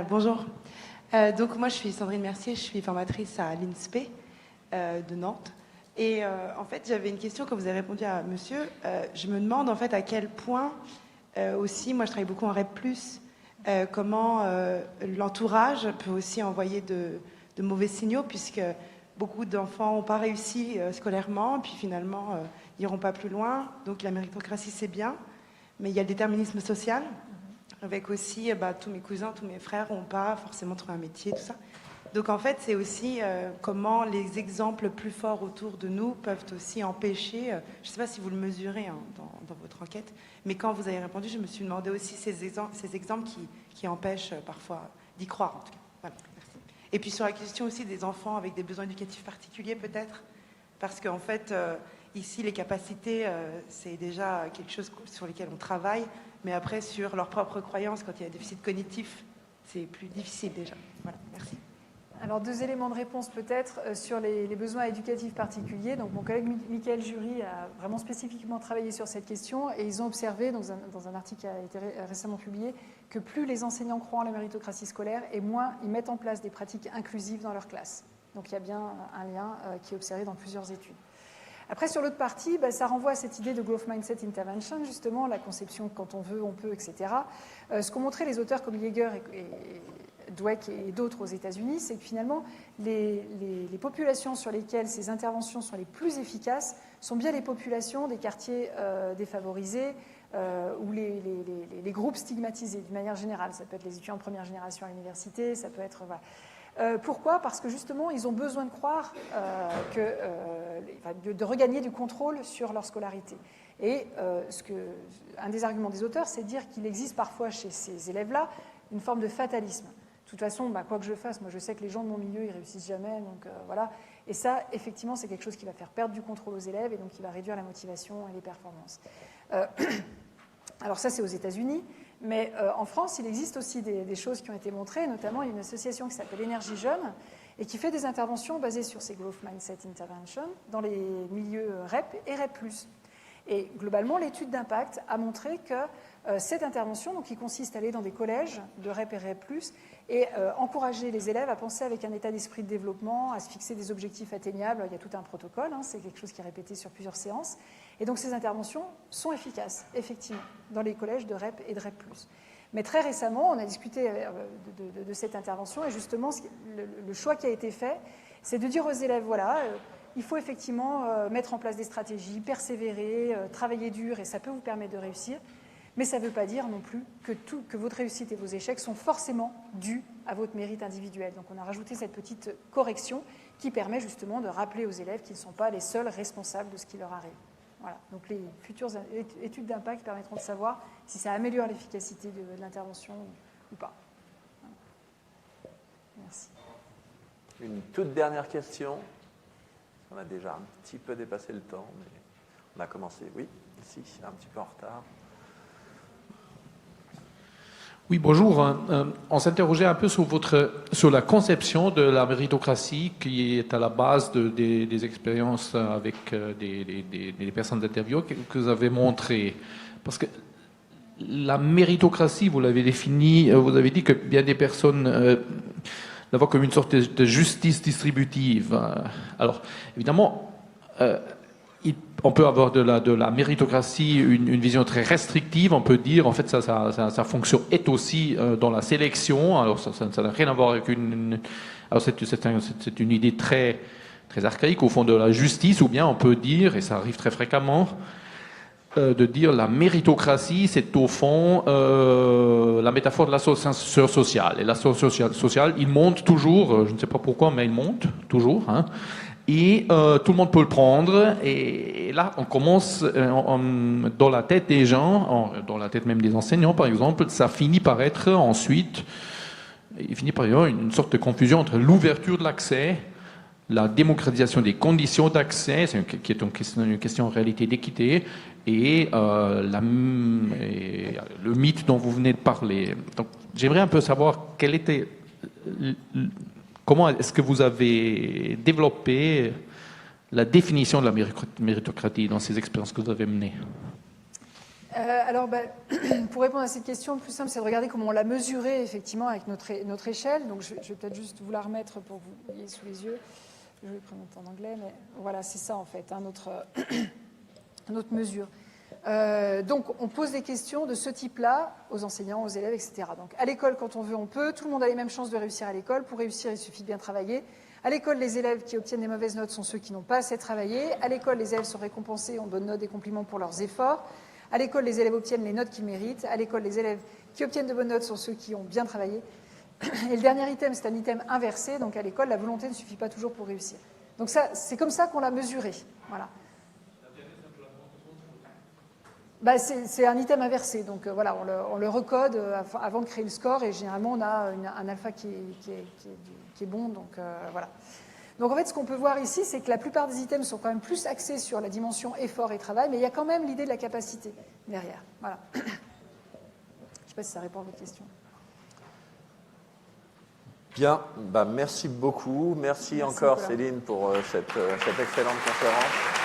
Speaker 4: Bonjour. Donc moi je suis Sandrine Mercier, je suis formatrice à l'INSPE de Nantes. Et en fait j'avais une question quand vous avez répondu à monsieur. Je me demande en fait à quel point aussi, moi je travaille beaucoup en REP+, comment l'entourage peut aussi envoyer de mauvais signaux puisque beaucoup d'enfants n'ont pas réussi scolairement, puis finalement n'iront pas plus loin. Donc la méritocratie c'est bien, mais il y a le déterminisme social. Avec aussi, tous mes cousins, tous mes frères n'ont pas forcément trouvé un métier, tout ça. Donc en fait, c'est aussi comment les exemples plus forts autour de nous peuvent aussi empêcher, je ne sais pas si vous le mesurez dans votre enquête, mais quand vous avez répondu, je me suis demandé aussi ces exemples qui empêchent parfois d'y croire, en tout cas. Voilà, merci. Et puis sur la question aussi des enfants avec des besoins éducatifs particuliers, peut-être, parce qu'en fait, ici, les capacités, c'est déjà quelque chose sur lequel on travaille, mais après, sur leurs propres croyances, quand il y a un déficit cognitif, c'est plus difficile déjà. Voilà, merci.
Speaker 1: Alors, 2 éléments de réponse peut-être sur les besoins éducatifs particuliers. Donc, mon collègue Michael Jury a vraiment spécifiquement travaillé sur cette question et ils ont observé, dans un article qui a été récemment publié, que plus les enseignants croient en la méritocratie scolaire et moins ils mettent en place des pratiques inclusives dans leur classe. Donc, il y a bien un lien qui est observé dans plusieurs études. Après, sur l'autre partie, ça renvoie à cette idée de Growth Mindset Intervention, justement, la conception quand on veut, on peut, etc. Ce qu'ont montré les auteurs comme Yeager et Dweck et d'autres aux États-Unis, c'est que finalement, les populations sur lesquelles ces interventions sont les plus efficaces sont bien les populations des quartiers défavorisés ou les groupes stigmatisés, d'une manière générale. Ça peut être les étudiants de première génération à l'université, ça peut être... Voilà. Pourquoi? Parce que justement, ils ont besoin de croire de regagner du contrôle sur leur scolarité. Et un des arguments des auteurs, c'est de dire qu'il existe parfois chez ces élèves-là une forme de fatalisme. De toute façon, quoi que je fasse, moi je sais que les gens de mon milieu, ils réussissent jamais, donc voilà. Et ça, effectivement, c'est quelque chose qui va faire perdre du contrôle aux élèves et donc qui va réduire la motivation et les performances. Alors ça, c'est aux États-Unis, mais en France, il existe aussi des choses qui ont été montrées, notamment il y a une association qui s'appelle Énergie Jeune et qui fait des interventions basées sur ces Growth Mindset Interventions dans les milieux REP et REP+. Et globalement, l'étude d'impact a montré que cette intervention, donc, qui consiste à aller dans des collèges de REP et REP+, et encourager les élèves à penser avec un état d'esprit de développement, à se fixer des objectifs atteignables. Il y a tout un protocole, c'est quelque chose qui est répété sur plusieurs séances. Et donc ces interventions sont efficaces, effectivement, dans les collèges de REP et de REP+. Mais très récemment, on a discuté de cette intervention, et justement, le choix qui a été fait, c'est de dire aux élèves, voilà, il faut effectivement mettre en place des stratégies, persévérer, travailler dur, et ça peut vous permettre de réussir. Mais ça ne veut pas dire non plus que votre réussite et vos échecs sont forcément dus à votre mérite individuel. Donc on a rajouté cette petite correction qui permet justement de rappeler aux élèves qu'ils ne sont pas les seuls responsables de ce qui leur arrive. Voilà. Donc les futures études d'impact permettront de savoir si ça améliore l'efficacité de l'intervention ou pas. Voilà. Merci.
Speaker 2: Une toute dernière question. On a déjà un petit peu dépassé le temps, mais on a commencé, oui, ici, un petit peu en retard.
Speaker 5: Oui, bonjour. On s'interrogeait un peu sur la conception de la méritocratie qui est à la base des expériences avec des personnes d'interview que vous avez montrées. Parce que la méritocratie, vous l'avez définie, vous avez dit que bien des personnes la voient comme une sorte de justice distributive. Alors, évidemment, on peut avoir de la méritocratie une vision très restrictive. On peut dire, en fait, sa fonction est aussi dans la sélection. Alors, ça n'a rien à voir avec alors, c'est une idée très, très archaïque, au fond, de la justice. Ou bien on peut dire, et ça arrive très fréquemment, de dire la méritocratie, c'est au fond la métaphore de l'ascenseur social. Et l'ascenseur social, il monte toujours, je ne sais pas pourquoi, mais il monte toujours, et tout le monde peut le prendre, et là on commence dans la tête des gens, dans la tête même des enseignants par exemple, ça finit par être ensuite, il finit par y avoir une sorte de confusion entre l'ouverture de l'accès, la démocratisation des conditions d'accès, qui est une question en réalité d'équité, et le mythe dont vous venez de parler. Donc j'aimerais un peu savoir comment est-ce que vous avez développé la définition de la méritocratie dans ces expériences que vous avez menées?
Speaker 1: Alors, pour répondre à cette question, le plus simple, c'est de regarder comment on l'a mesurée, effectivement, avec notre échelle. Donc, je vais peut-être juste vous la remettre pour que vous l'ayez sous les yeux. Je vais prendre en anglais, mais voilà, c'est ça, en fait, notre mesure. Donc, on pose des questions de ce type-là aux enseignants, aux élèves, etc. Donc, à l'école, quand on veut, on peut. Tout le monde a les mêmes chances de réussir à l'école. Pour réussir, il suffit de bien travailler. À l'école, les élèves qui obtiennent des mauvaises notes sont ceux qui n'ont pas assez travaillé. À l'école, les élèves sont récompensés en bonnes notes et compliments pour leurs efforts. À l'école, les élèves obtiennent les notes qu'ils méritent. À l'école, les élèves qui obtiennent de bonnes notes sont ceux qui ont bien travaillé. Et le dernier item, c'est un item inversé. Donc, à l'école, la volonté ne suffit pas toujours pour réussir. Donc, ça, c'est comme ça qu'on l'a mesuré. Voilà. C'est un item inversé, donc voilà, on le recode avant de créer le score, et généralement on a un alpha qui est bon, donc voilà. Donc en fait, ce qu'on peut voir ici, c'est que la plupart des items sont quand même plus axés sur la dimension effort et travail, mais il y a quand même l'idée de la capacité derrière. Voilà. Je ne sais pas si ça répond à votre question.
Speaker 2: Bien, merci beaucoup. Merci encore Céline pour cette excellente conférence.